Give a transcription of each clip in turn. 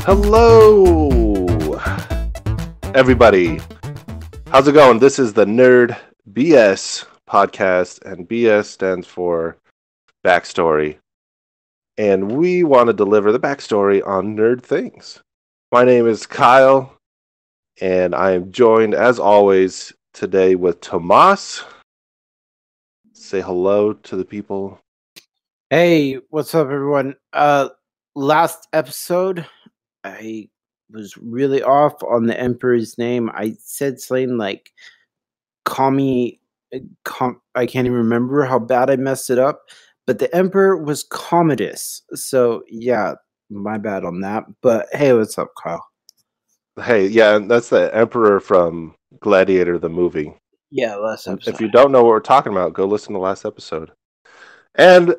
Hello, everybody. How's it going? This is the Nerd BS podcast, and BS stands for backstory. And we want to deliver the backstory on nerd things. My name is Kyle, and I am joined, as always, today with Tomas. Say hello to the people. Hey, what's up, everyone? Last episode, I was really off on the Emperor's name. I said something like, I can't even remember how bad I messed it up, but the Emperor was Commodus. So, yeah, my bad on that. But hey, what's up, Kyle? Hey, yeah, that's the Emperor from Gladiator, the movie. Yeah, last episode. If you don't know what we're talking about, go listen to the last episode. And,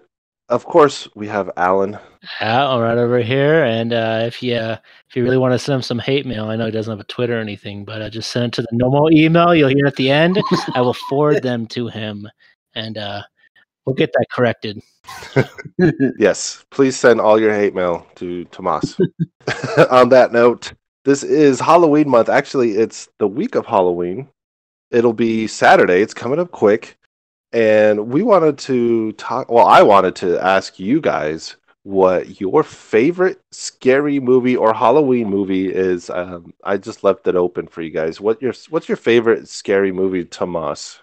of course, we have Alan. All right, over here. And if you really want to send him some hate mail, I know he doesn't have a Twitter or anything, but just send it to the normal email you'll hear at the end. I will forward them to him, and we'll get that corrected. Yes, please send all your hate mail to Tomas. On that note, this is Halloween month. Actually, it's the week of Halloween. It'll be Saturday. It's coming up quick. And we wanted to talk, well, I wanted to ask you guys what your favorite scary movie or Halloween movie is. I just left it open for you guys. What's your favorite scary movie, Tomas?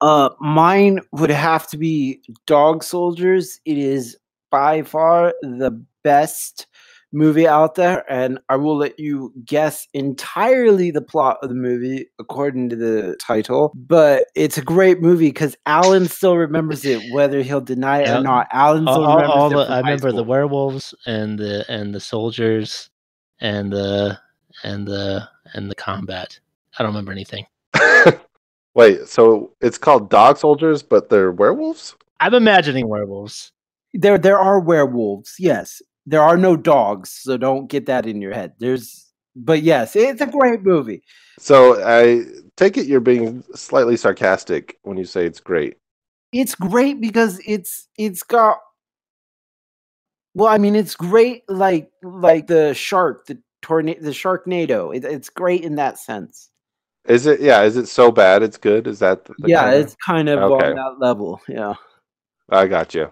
Mine would have to be Dog Soldiers. It is by far the best movie out there, and I will let you guess entirely the plot of the movie according to the title. But it's a great movie because Alan still remembers it, whether he'll deny it or not. Alan still remembers it. I remember the werewolves and the soldiers and the combat. I don't remember anything. Wait, so it's called Dog Soldiers, but they're werewolves? I'm imagining werewolves. There are werewolves, yes. There are no dogs, so don't get that in your head. But yes, it's a great movie. So I take it you're being slightly sarcastic when you say it's great. It's great because it's got. Well, I mean, it's great like the shark, the Sharknado. It's great in that sense. Is it? Yeah. Is it so bad it's good? Is that? It's kind of on that level. Yeah. I got you.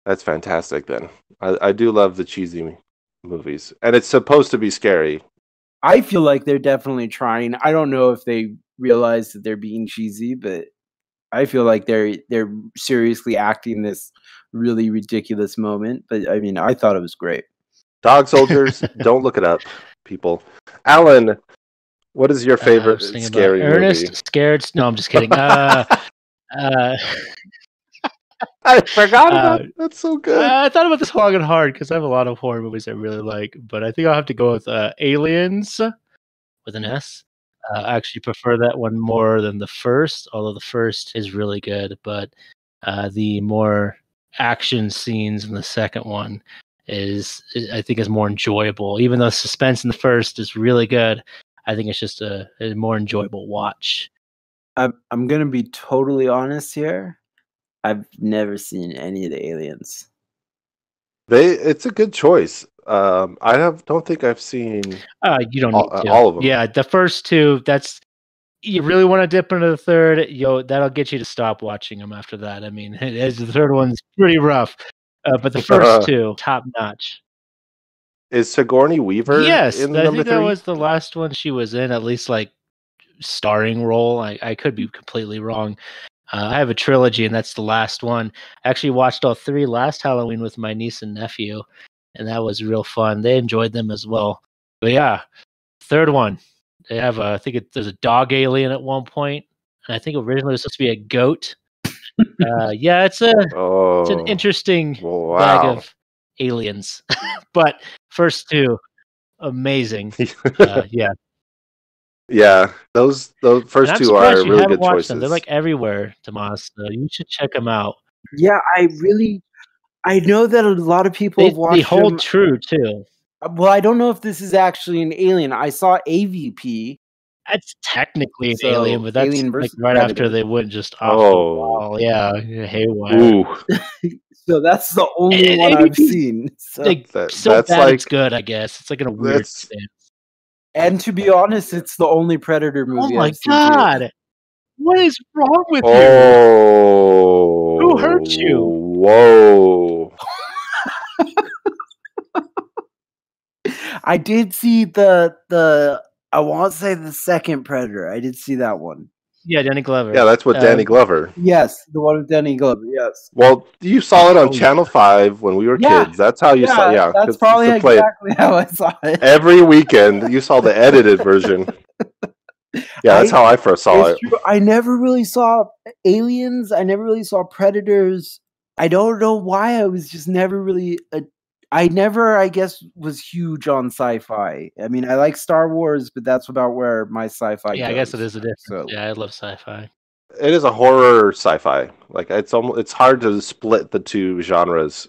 That's fantastic. Then I do love the cheesy movies, and it's supposed to be scary. I feel like they're definitely trying. I don't know if they realize that they're being cheesy, but I feel like they're seriously acting this really ridiculous moment. But I mean, I thought it was great. Dog Soldiers. Don't look it up, people. Alan, what is your favorite scary movie? Ernest Scared. No, I'm just kidding. I forgot about it. That's so good. I thought about this long and hard because I have a lot of horror movies I really like, but I think I'll have to go with Aliens with an S. I actually prefer that one more than the first, although the first is really good, but the more action scenes in the second one I think is more enjoyable. Even though suspense in the first is really good, I think it's just a more enjoyable watch. I'm gonna be totally honest here. I've never seen any of the Aliens. It's a good choice. Don't think I've seen. You don't need to. All of them. Yeah, the first two. You really want to dip into the third. That'll get you to stop watching them after that. I mean, the third one's pretty rough, but the first two, top notch. Is Sigourney Weaver? Yes, in I number think 3? that was the last one she was in, at least like starring role. I could be completely wrong. I have a trilogy, and that's the last one. I actually watched all 3 last Halloween with my niece and nephew, and that was real fun. They enjoyed them as well. But yeah, third one. They have there's a dog alien at one point, and I think originally it was supposed to be a goat. Yeah, it's an interesting bag of aliens. But first 2, amazing. Yeah. Yeah, those first 2 are really good choices. Them. They're like everywhere, Tomas. So you should check them out. Yeah, I know that a lot of people have watched them. They hold true too. Well, I don't know if this is actually an alien. I saw AVP. That's technically an alien, but that's Alien like versus right Predator. after they went just off the wall. Yeah. Hey, wow. So that's the only one I've seen. So. Like so that's bad like it's good, I guess. It's like in a weird stance. And to be honest, it's the only Predator movie I've seen. Oh my god! What is wrong with you? Oh, Who hurt you? Whoa! I did see the I want to say the second Predator. I did see that one. Yeah, Danny Glover. Yeah, that's with Danny Glover. Yes, the one with Danny Glover. Yes. Well, you saw it on Channel 5 when we were kids. That's how you saw. Yeah, that's probably exactly how I saw it. Every weekend, you saw the edited version. Yeah, that's how I first saw it. True. I never really saw Aliens. I never really saw Predators. I don't know why. I was just never really. I never, I guess, was huge on sci-fi. I mean, I like Star Wars, but that's about where my sci-fi. Yeah, goes. I guess it is a difference. So. Yeah, I love sci-fi. It is a horror sci-fi. Like it's hard to split the two genres,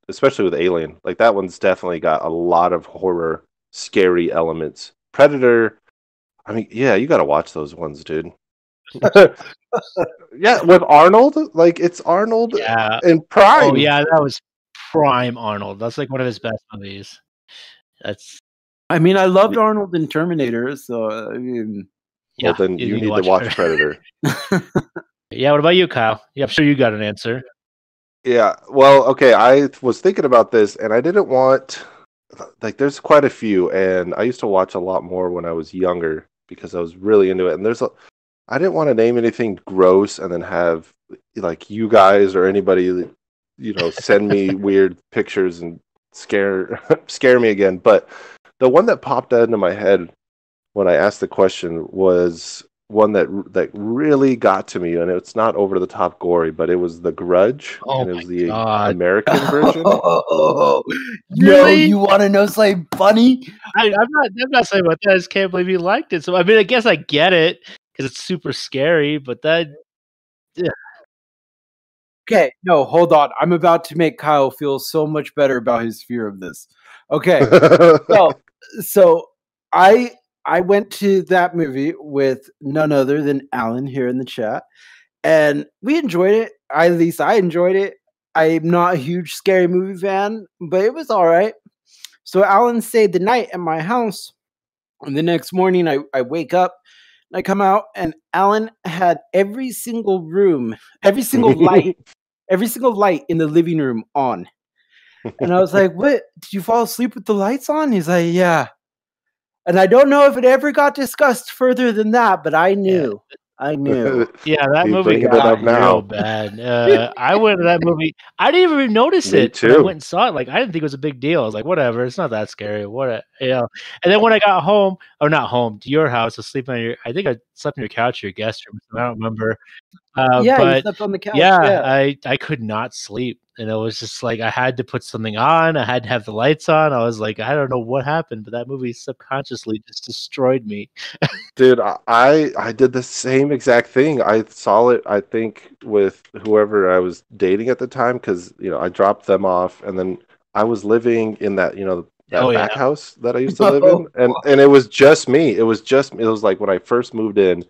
especially with Alien. Like that one's definitely got a lot of horror, scary elements. Predator. I mean, yeah, you got to watch those ones, dude. Yeah, with Arnold, like it's Arnold in prime. Oh yeah, that was prime Arnold. That's like one of his best movies. I mean, I loved Arnold in Terminator, so I mean. Well, then you need to watch Predator. Yeah, what about you, Kyle? Yeah, I'm sure you got an answer. Yeah, well, okay, I was thinking about this, and I didn't want like there's quite a few, and I used to watch a lot more when I was younger because I was really into it. And I didn't want to name anything gross and then have like you guys or anybody, send me weird pictures and scare me again. But the one that popped into my head when I asked the question was one that really got to me, and it's not over the top gory, but it was The Grudge, and it was the American version. Really? You want to know something funny? I'm not saying about that. I just can't believe you liked it. So I mean, I guess I get it because it's super scary, but that. Yeah. Okay, no, hold on. I'm about to make Kyle feel so much better about his fear of this. Okay, so I went to that movie with none other than Alan here in the chat, and we enjoyed it. At least I enjoyed it. I'm not a huge scary movie fan, but it was all right. So Alan stayed the night at my house, and the next morning I wake up, and I come out, and Alan had every single room, every single light in the living room on. And I was like, what? Did you fall asleep with the lights on? He's like, yeah. And I don't know if it ever got discussed further than that, but I knew. Yeah. I knew. Yeah, that movie got real bad. I went to that movie. I didn't even notice it. Too. When I went and saw it. Like, I didn't think it was a big deal. I was like, whatever. It's not that scary. And then when I got home, or not home, to your house, I think I slept on your couch or your guest room. I don't remember. But you slept on the couch. Yeah, I could not sleep. And it was just like I had to put something on. I had to have the lights on. I was like, I don't know what happened, but that movie subconsciously just destroyed me. Dude, I did the same exact thing. I saw it, I think, with whoever I was dating at the time, because I dropped them off, and then I was living in that back house that I used to live in, and it was just me. It was like when I first moved in,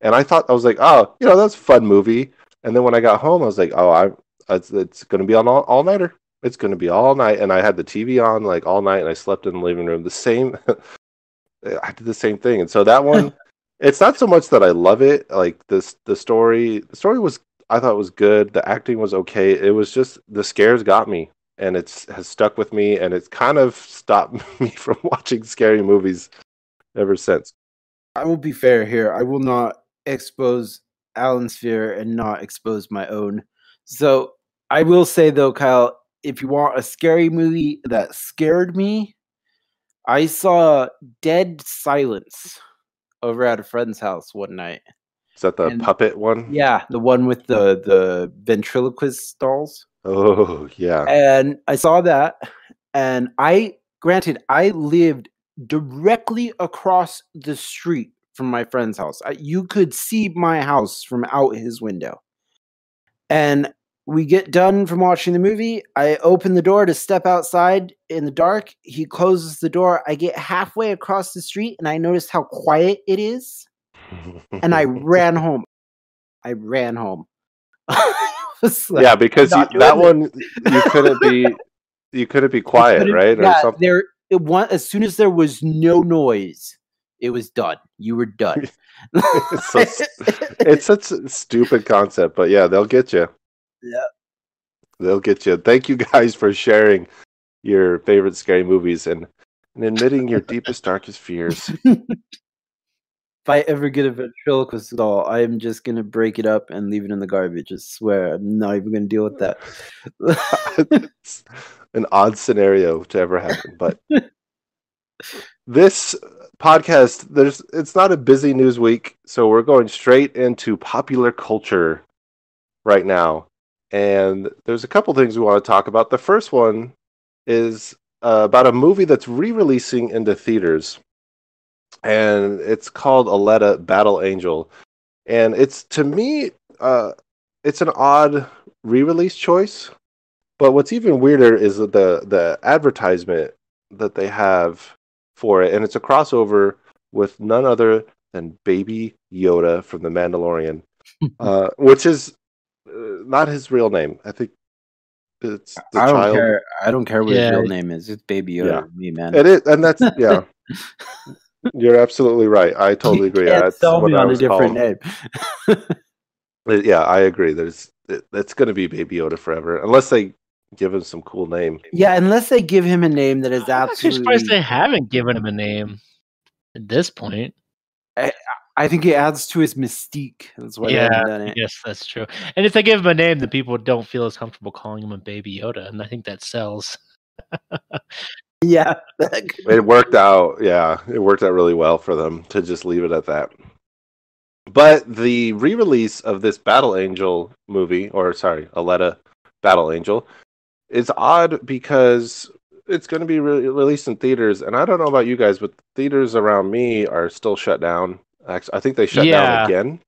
and I was like, oh, that's a fun movie. And then when I got home, I was like, oh, it's going to be on all nighter. It's going to be all night, and I had the TV on like all night, and I slept in the living room. The same. I did the same thing, and so that one, it's not so much that I love it. Like the story was, I thought it was good. The acting was okay. It was just the scares got me, and has stuck with me, and it's kind of stopped me from watching scary movies ever since. I will be fair here. I will not expose Alan's fear and not expose my own. So I will say though, Kyle, if you want a scary movie that scared me, I saw Dead Silence over at a friend's house one night. Is that the puppet one? Yeah, the one with the ventriloquist dolls. Oh, yeah. And I saw that, and I lived directly across the street from my friend's house. You could see my house from out his window. And we get done from watching the movie. I open the door to step outside in the dark. He closes the door. I get halfway across the street, and I noticed how quiet it is. And I ran home. I was like, Yeah, because "I'm not that doing one you couldn't be quiet, right, or Yeah, something. as soon as there was no noise, it was done. You were done. It's such a stupid concept, but yeah, they'll get you. Yeah. They'll get you. Thank you guys for sharing your favorite scary movies and admitting your deepest, darkest fears. If I ever get a ventriloquist doll, I am just gonna break it up and leave it in the garbage. I swear, I'm not even gonna deal with that. It's an odd scenario to ever happen, but this podcast, it's not a busy news week, so we're going straight into popular culture right now. And there's a couple things we want to talk about. The first one is about a movie that's re-releasing into theaters, and it's called Aletta: Battle Angel. And it's, to me, it's an odd re-release choice. But what's even weirder is the advertisement that they have for it, and it's a crossover with none other than Baby Yoda from The Mandalorian, which is not his real name. I think it's the I don't child. care. I don't care what his Yeah. real name is. It's Baby Yoda Yeah. to me, man. It is, and that's yeah. You're absolutely right. I totally agree. You can't That's sell what me I on a was different called. name. Yeah, I agree. It's going to be Baby Yoda forever, unless they give him some cool name. Yeah, unless they give him a name that is I'm actually surprised absolutely. they haven't given him a name at this point. I think it adds to his mystique. That's why they Yeah, haven't done I it. guess that's true. And if they give him a name, then people don't feel as comfortable calling him a Baby Yoda, and I think that sells. Yeah. It worked out. Yeah, it worked out really well for them to just leave it at that. But the re-release of this Battle Angel movie, or sorry, Aletta: Battle Angel, is odd because it's going to be released in theaters, and I don't know about you guys, but theaters around me are still shut down. Actually, I think they shut down Yeah. again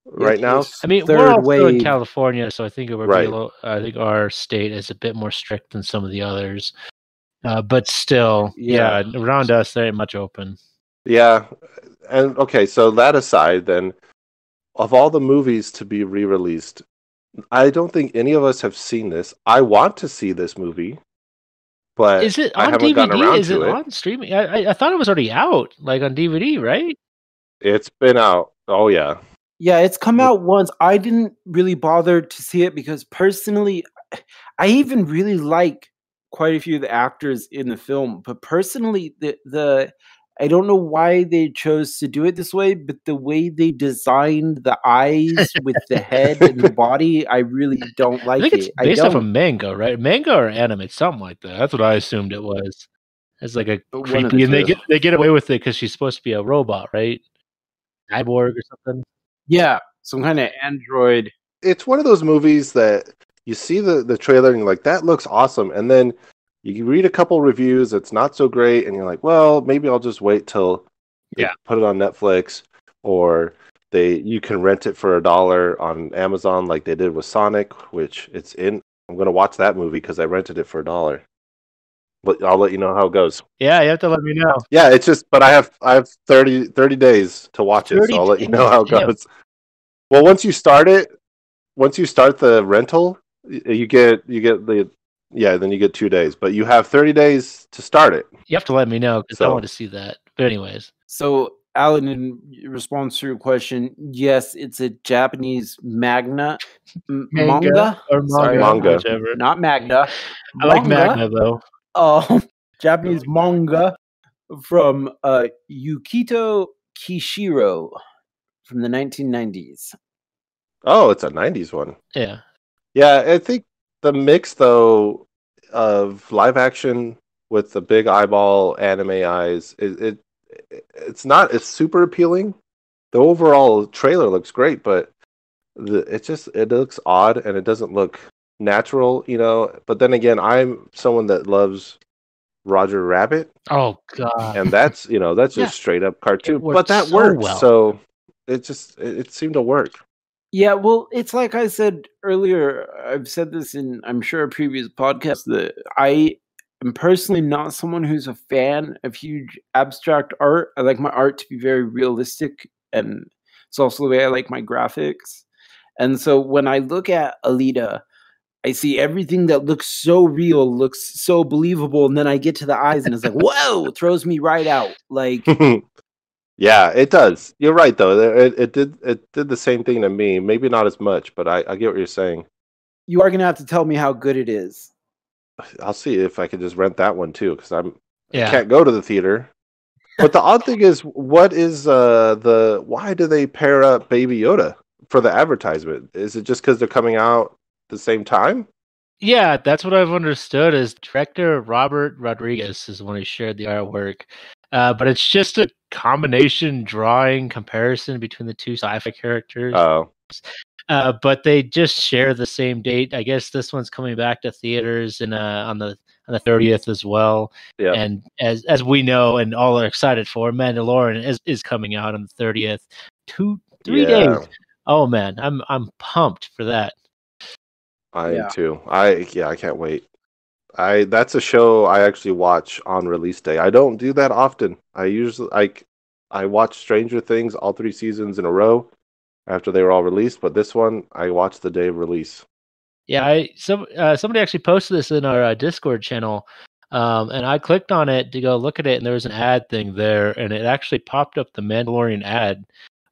right now. It's I mean, third we're all still in wave. California, so I think it would Right. be a little. I think our state is a bit more strict than some of the others, but still, Yeah. yeah, around us there ain't much open. Yeah, and okay, so that aside, then, of all the movies to be re-released, I don't think any of us have seen this. I want to see this movie, but Is it I on haven't gotten DVD? around Is to it it. on streaming? I thought it was already out, like on DVD, right? It's been out. Oh yeah. Yeah, it's come out once. I didn't really bother to see it because personally, I even really like quite a few of the actors in the film. But personally, the I don't know why they chose to do it this way, but the way they designed the eyes with the head and the body, I really don't I like think it's it. I based off a don't. manga, right? Manga or anime, something like that. That's what I assumed it was. It's like a One of the creepy, and two. they get away with it because she's supposed to be a robot, right? Cyborg or something. Yeah, some kind of android. It's one of those movies that you see the trailer and you're like, that looks awesome, and then you read a couple reviews, it's not so great, and you're like, well, maybe I'll just wait till they put it on Netflix, or you can rent it for $1 on Amazon like they did with Sonic, which it's in. I'm gonna watch that movie because I rented it for $1. But I'll let you know how it goes. Yeah, you have to let me know. Yeah, it's just, but I have 30 days to watch it, so 30 I'll let you know how it damn. goes. Well, once you start the rental, you get then you get 2 days, but you have 30 days to start it. You have to let me know because I So- want to see that. But anyways, So, Alan, in response to your question, yes, it's a Japanese manga. Manga? or Sorry, Manga. whichever. not magna. I like Magna though. Japanese manga from Yukito Kishiro from the 1990s. Oh, it's a 90s one. Yeah. Yeah, I think the mix, though, of live action with the big eyeball anime eyes, it's not as super appealing. The overall trailer looks great, but it looks odd and it doesn't look natural, But then again, I'm someone that loves Roger Rabbit, Oh god. and that's just Yeah. straight up cartoon. worked But that so works, well. so it seemed to work. Yeah, well, it's like I said earlier. I've said this in, I'm sure, a previous podcast, that I am personally not someone who's a fan of huge abstract art. I like my art to be very realistic, and it's also the way I like my graphics. And so when I look at Alita, I see everything that looks so real, looks so believable, and then I get to the eyes and it's like, whoa, throws me right out. Like, Yeah, it does. You're right though. It did the same thing to me. Maybe not as much, but I get what you're saying. you are gonna have to tell me how good it is. I'll see if I can just rent that one too, because I Yeah. can't go to the theater. But the odd thing is, what is why do they pair up Baby Yoda for the advertisement? Is it just because they're coming out the same time? Yeah, that's what I've understood. Is director Robert Rodriguez is the one who shared the artwork, but it's just a combination drawing comparison between the two sci-fi characters. Oh, But they just share the same date. I guess this one's coming back to theaters on the 30th as well. yeah. And as we know and all are excited for, Mandalorian is coming out on the 30th. 3 days. Yeah. Oh man, I'm pumped for that. I am Yeah. too. I can't wait. That's a show I actually watch on release day. I don't do that often. I usually I watch Stranger Things all 3 seasons in a row after they were all released, but this one I watched the day of release. Yeah, somebody actually posted this in our Discord channel, and I clicked on it to go look at it, and there was an ad thing there, and it actually popped up the Mandalorian ad.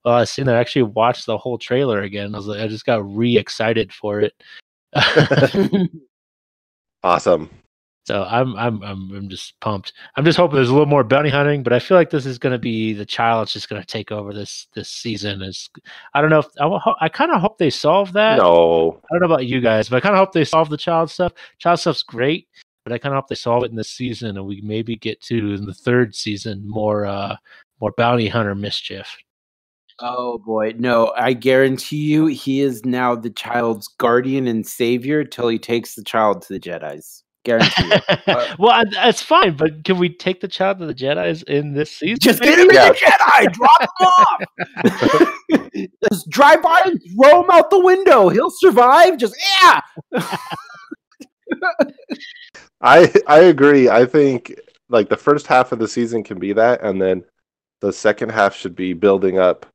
Well, I was sitting there, I actually watched the whole trailer again. I was like, I just got re-excited for it. Awesome. So I'm just pumped. I'm just hoping there's a little more bounty hunting, but I feel like this is going to be the child's just going to take over this season. I don't know if I kind of hope they solve that. No. I don't know about you guys, but I kind of hope they solve the child stuff. Child stuff's great, but I kind of hope they solve it in this season, and we maybe get to in the third season more bounty hunter mischief. Oh boy, no! I guarantee you, he is now the child's guardian and savior till he takes the child to the Jedi's. Guarantee you. Well, that's fine, but can we take the child to the Jedi's in this season? Just get him in the Jedi. Drop him off. Just drive by and throw him out the window. He'll survive. Just I agree. I think like the first half of the season can be that, and then the second half should be building up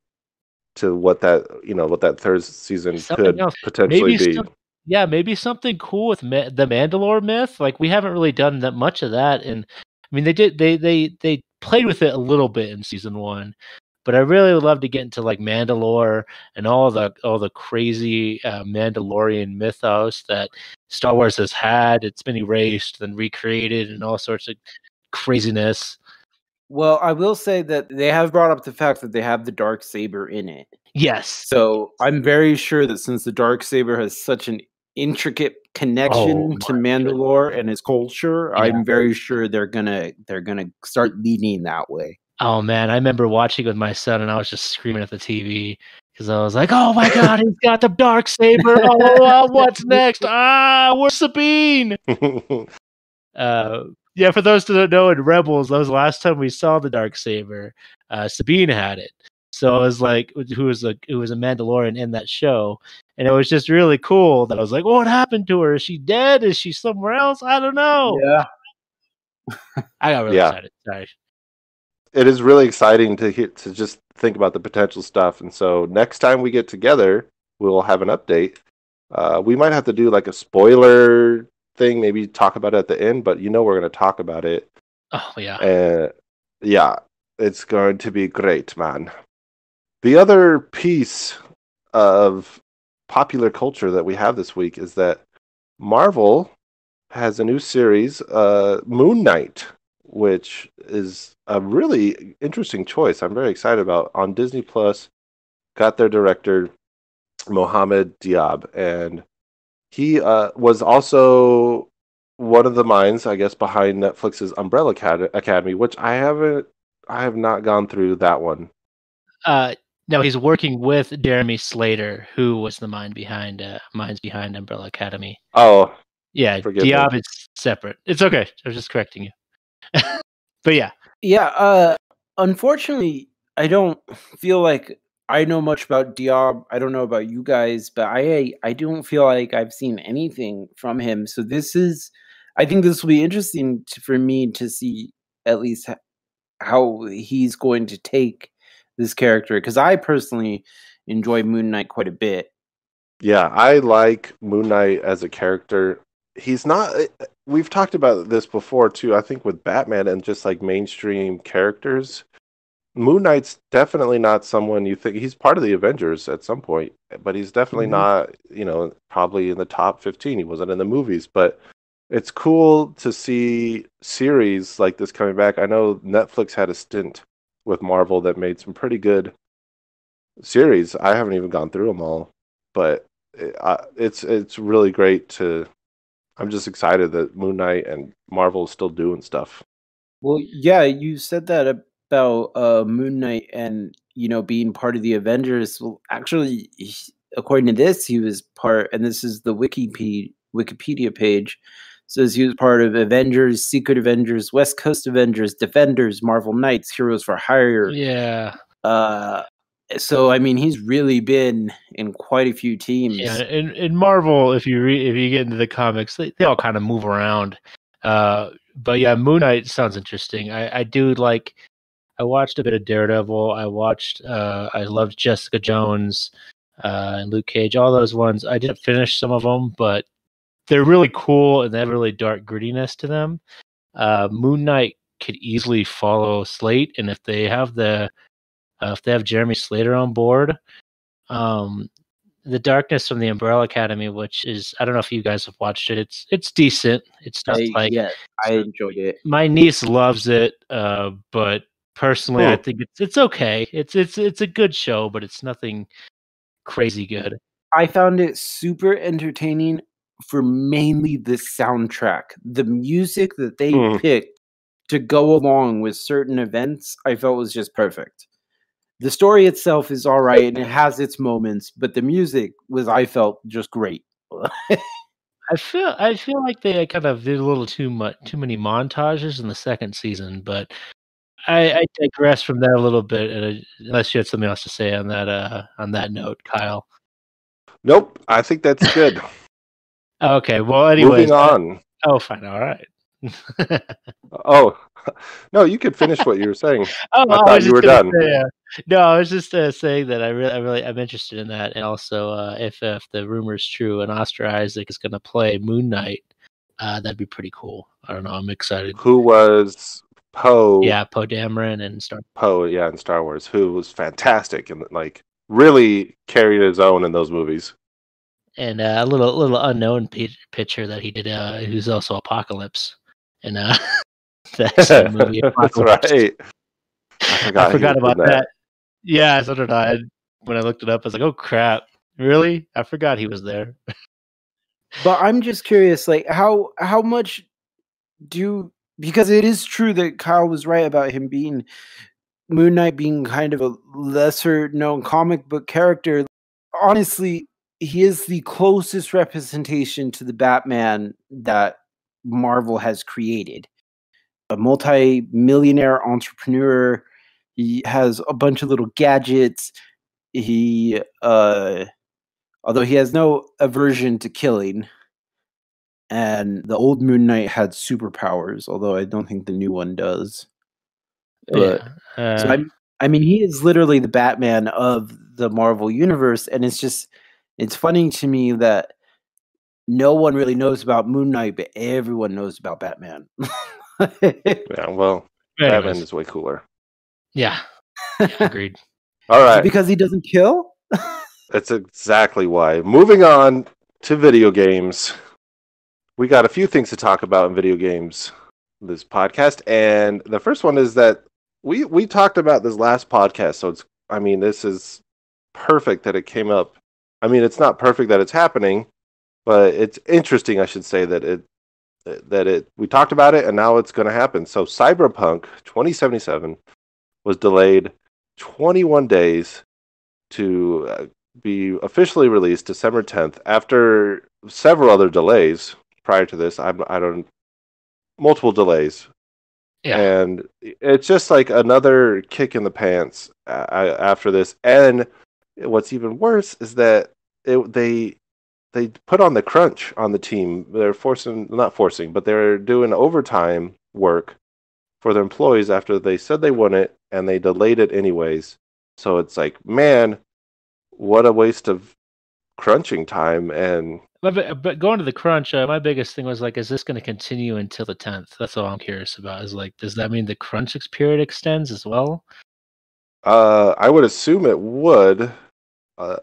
to what that third season Something could else. potentially be. Maybe something cool with the Mandalore myth. Like we haven't really done that much of that, and I mean they played with it a little bit in season 1, but I really would love to get into like Mandalore and all the crazy Mandalorian mythos that Star Wars has had. It's been erased and recreated and all sorts of craziness. Well, I will say that they have brought up the fact that they have the dark saber in it. Yes. So I'm very sure that since the dark saber has such an intricate connection to Mandalore and its culture, I'm very sure they're gonna start leaning that way. Oh man, I remember watching with my son, and I was just screaming at the TV because I was like, "Oh my god, he's got the dark saber! Oh, what's next? Where's Sabine?" Yeah, for those that don't know, in Rebels, that was the last time we saw the darksaber. Sabine had it, so I was like, who was a Mandalorian in that show, and it was just really cool. That I was like, what happened to her? Is she dead? Is she somewhere else? I don't know. Yeah, I got really excited. Sorry. It is really exciting to just think about the potential stuff, and so next time we get together, we'll have an update. We might have to do like a spoiler thing, maybe talk about it at the end, but we're going to talk about it. Oh yeah. Yeah, it's going to be great, man. The other piece of popular culture that we have this week is that Marvel has a new series, Moon Knight, which is a really interesting choice. I'm very excited about on Disney Plus. Got their director Mohamed Diab, and he was also one of the minds, I guess, behind Netflix's Umbrella Academy, which I have not gone through that one. No, he's working with Jeremy Slater, who was the minds behind Umbrella Academy. Oh, yeah, Diab is separate. It's okay. I was just correcting you. But yeah. Unfortunately, I don't feel like I know much about Diab. I don't know about you guys, but I don't feel like I've seen anything from him. So I think this will be interesting for me to see at least how he's going to take this character, because I personally enjoy Moon Knight quite a bit. Yeah, I like Moon Knight as a character. He's not. We've talked about this before too. I think with Batman and just like mainstream characters, Moon Knight's definitely not someone you think he's part of the Avengers at some point, but he's definitely not. Probably in the top 15. He wasn't in the movies, but it's cool to see series like this coming back. I know Netflix had a stint with Marvel that made some pretty good series. I haven't even gone through them all, but it's really great to. I'm just excited that Moon Knight and Marvel is still doing stuff. Well, yeah, you said that about Moon Knight and being part of the Avengers. Well, actually, according to this, he was part, and this is the Wikipedia page. Says he was part of Avengers, Secret Avengers, West Coast Avengers, Defenders, Marvel Knights, Heroes for Hire. Yeah. So I mean, he's really been in quite a few teams. Yeah, in Marvel, if you get into the comics, they all kind of move around. But yeah, Moon Knight sounds interesting. I do like. I watched a bit of Daredevil. I loved Jessica Jones, and Luke Cage. All those ones. I didn't finish some of them, but they're really cool and they have really dark grittiness to them. Moon Knight could easily follow Slate, and if they have Jeremy Slater on board, the Darkness from the Umbrella Academy, which is, I don't know if you guys have watched it. It's decent. It's not I enjoyed it. My niece loves it, but personally, I think it's okay. It's a good show, but it's nothing crazy good. I found it super entertaining for mainly the soundtrack. The music that they picked to go along with certain events, I felt was just perfect. The story itself is all right and it has its moments, but the music was, I felt, just great. I feel like they kind of did a little too many montages in the second season, but I digress from that a little bit. Unless you had something else to say on that note, Kyle. Nope, I think that's good. Okay, well, anyways, moving on. Oh, fine, all right. Oh, no, you could finish what you were saying. I thought you were done. No, I was just saying that I'm interested in that, and also if the rumor is true and Oscar Isaac is going to play Moon Knight, that'd be pretty cool. I don't know, I'm excited. Who was Poe? Yeah, Poe Dameron and Poe, yeah, in Star Wars, who was fantastic and like really carried his own in those movies. And a little unknown picture that he did, who's also Apocalypse, and that movie. That's right. I forgot about that. Yeah, so did I. When I looked it up, I was like, "Oh crap, really? I forgot he was there." But I'm just curious, like how much because it is true that Kyle was right about him being Moon Knight being kind of a lesser known comic book character. Honestly, he is the closest representation to the Batman that Marvel has created. A multi-millionaire entrepreneur. He has a bunch of little gadgets. He, although he has no aversion to killing, and the old Moon Knight had superpowers, although I don't think the new one does. But so I mean, he is literally the Batman of the Marvel universe, and it's funny to me that no one really knows about Moon Knight, but everyone knows about Batman. Yeah, well, Batman is way cooler. Yeah, agreed. All right. Because he doesn't kill? That's exactly why. Moving on to video games. We got a few things to talk about in video games this podcast, and the first one is that we talked about this last podcast, so this is perfect that it came up. I mean, it's not perfect that it's happening, but it's interesting, I should say, that we talked about it and now it's going to happen. So Cyberpunk 2077 was delayed 21 days to be officially released December 10th after several other delays prior to this. Multiple delays. Yeah. And it's just like another kick in the pants after this. And what's even worse is that they put on the crunch on the team. They're they're doing overtime work for their employees after they said they won it, and they delayed it anyways. So it's like, man, what a waste of crunching time, and But going to the crunch, my biggest thing was like, is this going to continue until the 10th? That's all I'm curious about. Is like, does that mean the crunch period extends as well? I would assume it would,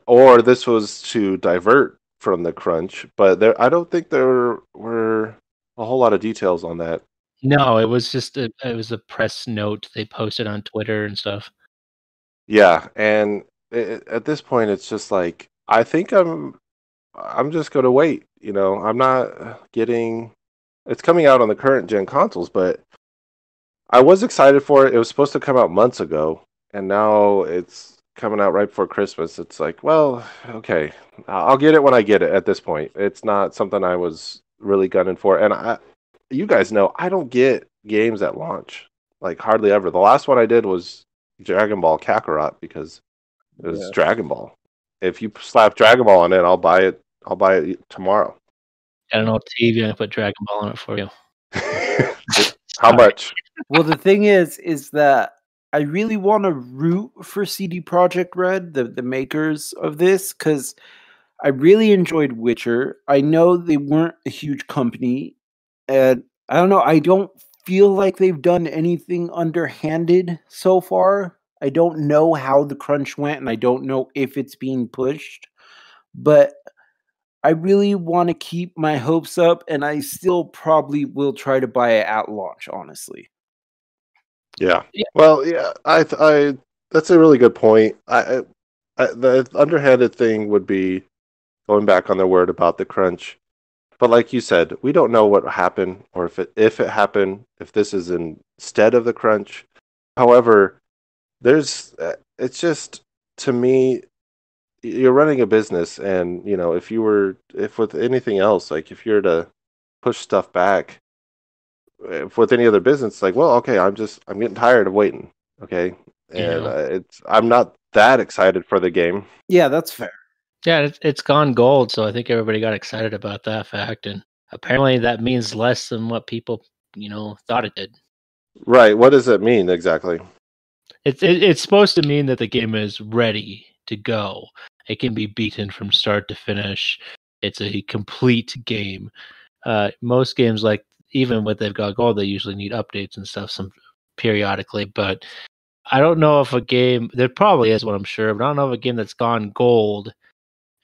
or this was to divert from the crunch. But I don't think there were a whole lot of details on that. No, it was just it was a press note they posted on Twitter and stuff. Yeah, and at this point, it's just like I think I'm just gonna wait. I'm not getting. It's coming out on the current gen consoles, but I was excited for it. It was supposed to come out months ago, and now it's coming out right before Christmas. It's like, well, okay, I'll get it when I get it. At this point, it's not something I was really gunning for, and you guys know, I don't get games at launch, like hardly ever. The last one I did was Dragon Ball Kakarot because it was Dragon Ball. If you slap Dragon Ball on it, I'll buy it. I'll buy it tomorrow. I don't know, TV, I put Dragon Ball on it for you. How much? Well, the thing is that I really want to root for CD Projekt Red, the makers of this, because I really enjoyed Witcher. I know they weren't a huge company, and I don't know, I don't feel like they've done anything underhanded so far. I don't know how the crunch went, and I don't know if it's being pushed, but I really want to keep my hopes up, and I still probably will try to buy it at launch, honestly. Yeah. Well, yeah, I that's a really good point. The underhanded thing would be going back on their word about the crunch. But like you said, we don't know what happened, or if it happened, if this is instead of the crunch. However, it's just, to me, you're running a business, and if with anything else, like if you're to push stuff back, if with any other business, like, well, okay, I'm getting tired of waiting, okay, and I'm not that excited for the game. Yeah, that's fair. Yeah, it's gone gold, so I think everybody got excited about that fact, and apparently that means less than what people thought it did. Right? What does it mean exactly? It's supposed to mean that the game is ready to go. It can be beaten from start to finish. It's a complete game. Most games, like even when they've got gold, they usually need updates and stuff periodically. But I don't know if a game, there probably is one, I'm sure, but I don't know of a game that's gone gold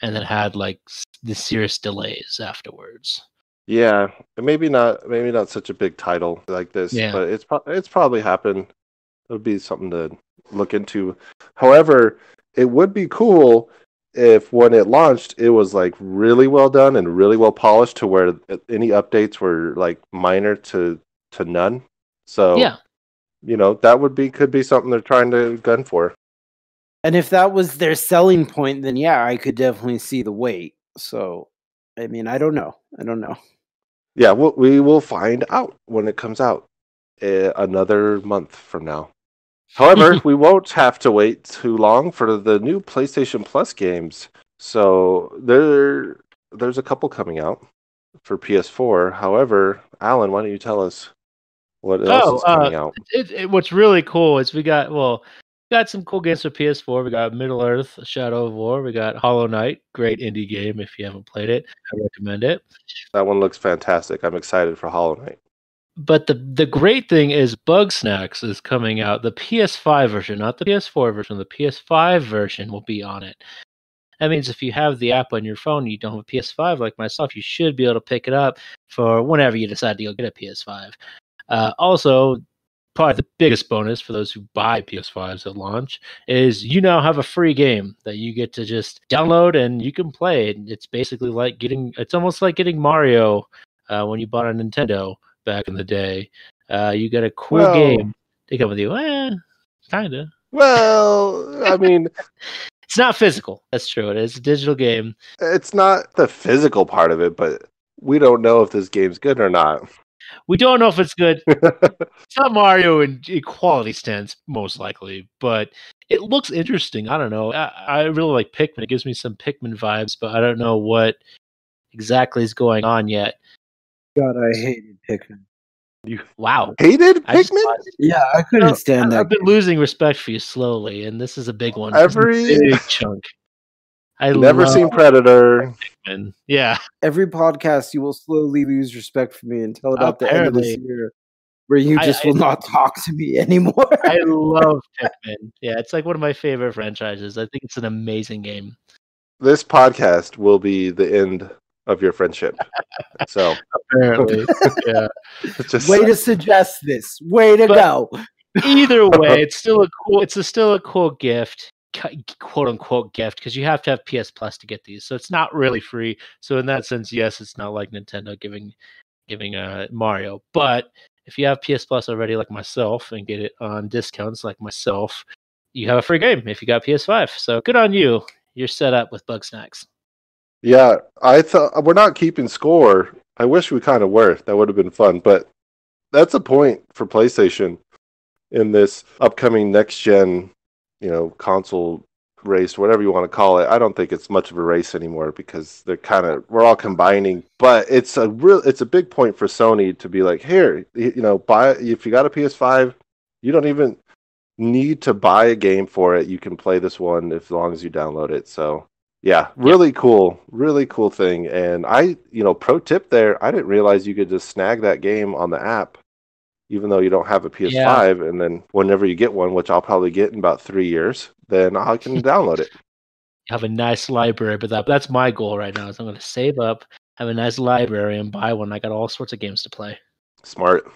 and then had like the serious delays afterwards. Yeah, maybe not such a big title like this, but it's probably happened. It would be something to look into. However, it would be cool if when it launched, it was like really well done and really well polished to where any updates were like minor to none. So yeah, that could be something they're trying to gun for. And if that was their selling point, then yeah, I could definitely see the wait. So, I mean, I don't know. Yeah, we will find out when it comes out another month from now. However, we won't have to wait too long for the new PlayStation Plus games. So there's a couple coming out for PS4. However, Alan, why don't you tell us what else is coming out? What's really cool is we got some cool games for PS4. We got Middle-earth: Shadow of War. We got Hollow Knight, great indie game. If you haven't played it, I recommend it. That one looks fantastic. I'm excited for Hollow Knight. But the great thing is Bugsnax is coming out. The PS5 version, not the PS4 version. The PS5 version will be on it. That means if you have the app on your phone, you don't have a PS5 like myself, you should be able to pick it up for whenever you decide to go get a PS5. Also, probably the biggest bonus for those who buy PS5s at launch is you now have a free game that you get to just download and you can play. It's basically like it's almost like getting Mario when you bought a Nintendo back in the day. You get a cool game to come with you. Kinda. Well, I mean, it's not physical. That's true. It is a digital game. It's not the physical part of it, but we don't know if this game's good or not. We don't know if it's good. It's not Mario in quality stance, most likely, but it looks interesting. I don't know. I really like Pikmin. It gives me some Pikmin vibes, but I don't know what exactly is going on yet. God, I hated Pikmin. You wow. Hated Pikmin? Yeah, I couldn't stand that. I've been losing respect for you slowly, and this is a big one. Every big chunk. I Never love seen Predator. Pikmin. Yeah, Every podcast, you will slowly lose respect for me until about the end of this apparently. year, where you just will not talk to me anymore. I love Pikmin. Yeah, it's like one of my favorite franchises. I think it's an amazing game. This podcast will be the end of your friendship. So Apparently, yeah. just Way to suggest this. Way to go. Either way, it's still a cool. Still a cool gift, quote unquote gift, because you have to have PS Plus to get these. So it's not really free. So in that sense, yes, it's not like Nintendo giving Mario. But if you have PS Plus already, like myself, and get it on discounts, like myself, you have a free game if you got PS5. So good on you. You're set up with Bug Snacks. Yeah, I thought we're not keeping score. I wish we kind of were. That would have been fun, but that's a point for PlayStation in this upcoming next gen, console race, whatever you want to call it. I don't think it's much of a race anymore because we're all combining, but it's a big point for Sony to be like, here, buy, if you got a PS5, you don't even need to buy a game for it. You can play this one as long as you download it. So yeah, really cool thing. And pro tip there, I didn't realize you could just snag that game on the app, even though you don't have a PS5. And then whenever you get one, which I'll probably get in about 3 years, then I can download it. You have a nice library, but that's my goal right now. Is I'm going to save up, have a nice library, and buy one. I got all sorts of games to play. Smart.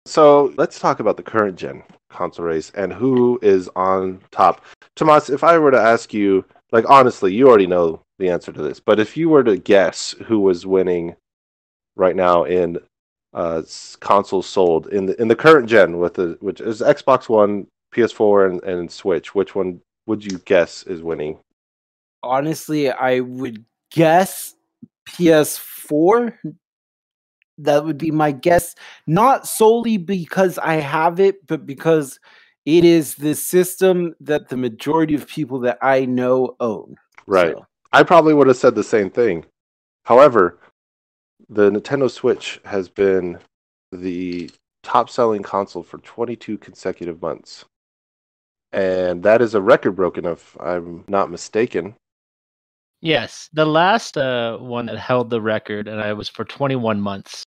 So let's talk about the current gen console race and who is on top. Tomas, if I were to ask you, like, honestly, you already know the answer to this, but if you were to guess who was winning right now in consoles sold in the current gen, which is Xbox One, PS4, and Switch, which one would you guess is winning? Honestly, I would guess PS4. That would be my guess, not solely because I have it, but because it is the system that the majority of people that I know own. Right. So. I probably would have said the same thing. However, the Nintendo Switch has been the top-selling console for 22 consecutive months. And that is a record broken, if I'm not mistaken. Yes, the last one that held the record, and I was for 21 months.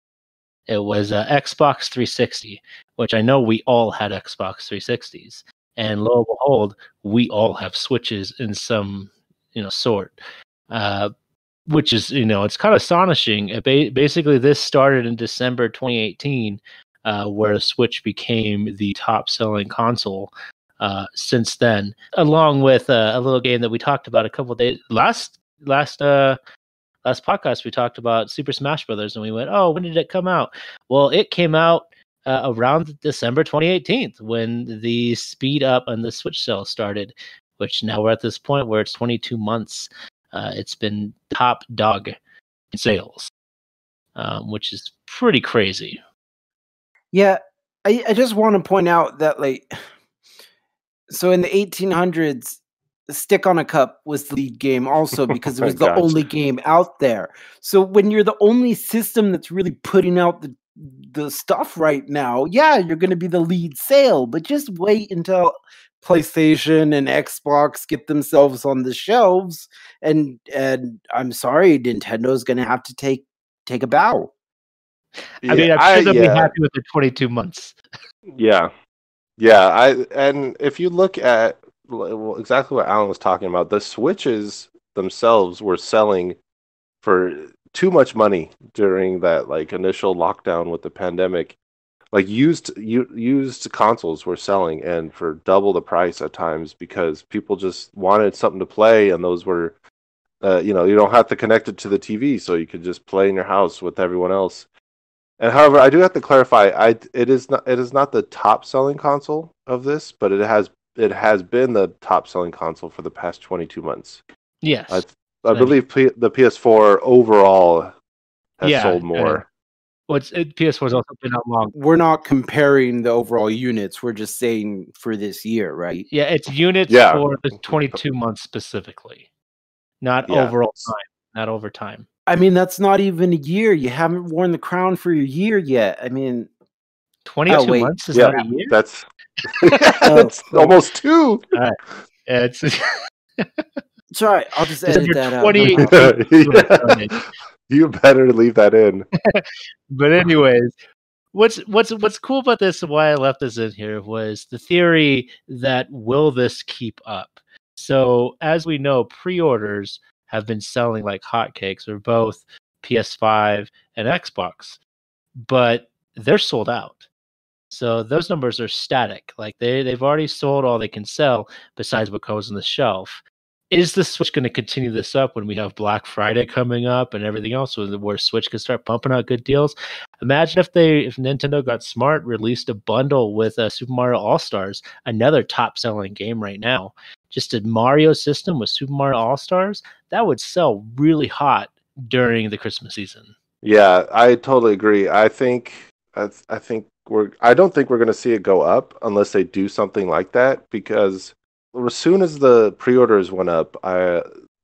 It was Xbox 360, which I know we all had Xbox 360s, and lo and behold, we all have Switches in some sort, which is it's kind of astonishing. Basically, this started in December 2018, where the Switch became the top-selling console. Since then, along with a little game that we talked about a couple of days last podcast, we talked about Super Smash Brothers, and we went, "Oh, when did it come out?" Well, it came out around December 2018 when the speed up on the Switch sales started. Which now we're at this point where it's 22 months. It's been top dog in sales, which is pretty crazy. Yeah, I just want to point out that so in the 1800s, Stick on a Cup was the lead game also because it was the only game out there. So when you're the only system that's really putting out the stuff right now, yeah, you're going to be the lead sale, but just wait until PlayStation and Xbox get themselves on the shelves, and I'm sorry, Nintendo's going to have to take a bow. I mean, I'm sure they'll be happy with their 22 months. Yeah. And if you look at exactly what Alan was talking about, the Switches themselves were selling for too much money during that initial lockdown with the pandemic. Used consoles were selling and for double the price at times because people just wanted something to play, and those were you don't have to connect it to the TV, so you could just play in your house with everyone else. And however, I do have to clarify, it is not the top selling console of this, but it has been the top selling console for the past 22 months. Yes. I believe the PS4 overall has sold more. PS4 has also been out long. We're not comparing the overall units. We're just saying for this year, right? Yeah, it's units for the 22 months specifically, not overall time, not over time. I mean, that's not even a year. You haven't worn the crown for your year yet. I mean, 22 months is not a year? That's almost 2. All right. It's It's all right. I'll just edit December that out. 28th. Yeah. You better leave that in. But anyways, what's cool about this and why I left this in here was the theory that will this keep up? So as we know, pre-orders have been selling like hotcakes for both PS5 and Xbox, but they're sold out. So those numbers are static. Like they've already sold all they can sell besides what goes on the shelf. Is the Switch going to continue this up when we have Black Friday coming up and everything else, where Switch can start pumping out good deals? Imagine if Nintendo got smart, released a bundle with Super Mario All Stars, another top selling game right now. Just a Mario system with Super Mario All Stars that would sell really hot during the Christmas season. Yeah, I totally agree. I think I don't think we're going to see it go up unless they do something like that, because as soon as the pre-orders went up,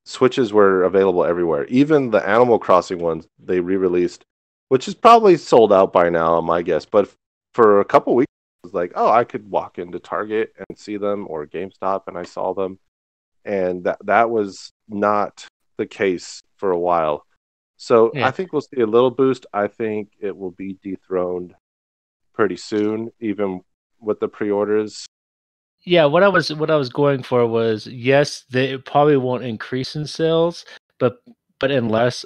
Switches were available everywhere. Even the Animal Crossing ones they re-released, which is probably sold out by now, my guess. But for a couple weeks, it was like, oh, I could walk into Target and see them, or GameStop, and I saw them, and that was not the case for a while. So Yeah. I think we'll see a little boost. I think it will be dethroned pretty soon, even with the pre-orders. Yeah, what I was going for was, yes, they probably won't increase in sales, but unless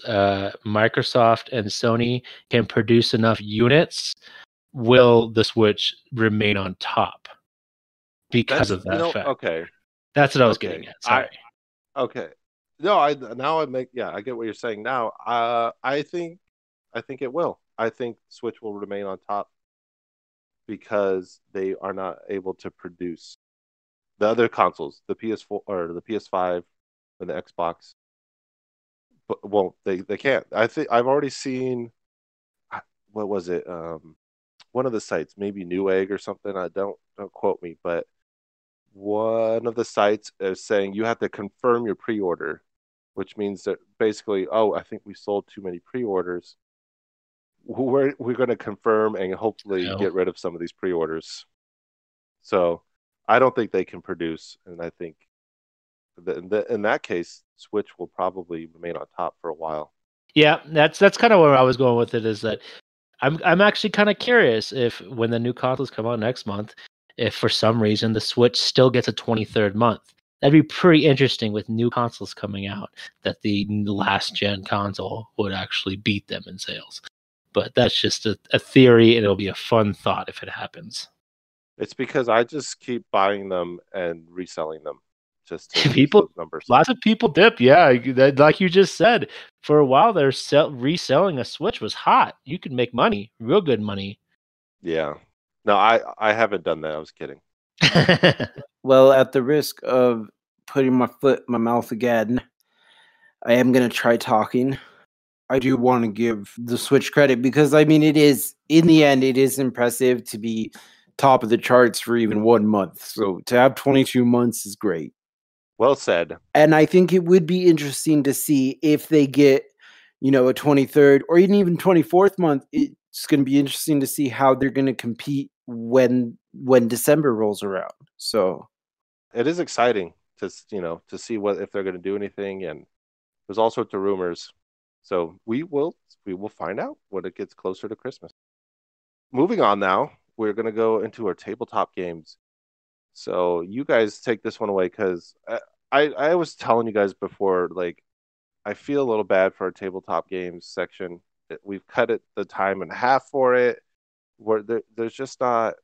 Microsoft and Sony can produce enough units, will the Switch remain on top because of that fact? Okay, That's what I was okay. getting at. Sorry. Okay. No, I get what you're saying now. I think it will. I think Switch will remain on top because they are not able to produce the other consoles, the PS4 or the PS5 and the Xbox. But won't they can't. I think I've already seen, what was it? One of the sites, maybe Newegg or something. I don't quote me, but one of the sites is saying you have to confirm your pre-order, which means that basically, oh, I think we sold too many pre-orders. We're going to confirm and hopefully No. get rid of some of these pre-orders. So I don't think they can produce, and I think in that case, Switch will probably remain on top for a while. Yeah, that's kind of where I was going with it. Is that I'm actually kind of curious if when the new consoles come out next month, if for some reason the Switch still gets a 23rd month. That'd be pretty interesting with new consoles coming out, that the last gen console would actually beat them in sales. But that's just a theory, and it'll be a fun thought if it happens. It's because I just keep buying them and reselling them just to People, those numbers. lots of people dip. Yeah, like you just said, for a while there, reselling a Switch was hot. You could make money, real good money. Yeah. No, I haven't done that. I was kidding. Well, at the risk of putting my foot in my mouth again, I am going to try talking. I do want to give the Switch credit because, I mean, it is, in the end, it is impressive to be top of the charts for even 1 month. So to have 22 months is great. Well said. And I think it would be interesting to see if they get, a 23rd or even 24th month. It's going to be interesting to see how they're going to compete when December rolls around. So it is exciting to see what if they're going to do anything, and there's all sorts of rumors. So we will find out when it gets closer to Christmas. Moving on now, we're going to go into our tabletop games. So you guys take this one away, because I was telling you guys before, like, I feel a little bad for our tabletop games section. We've cut the time in half for it. There's just not,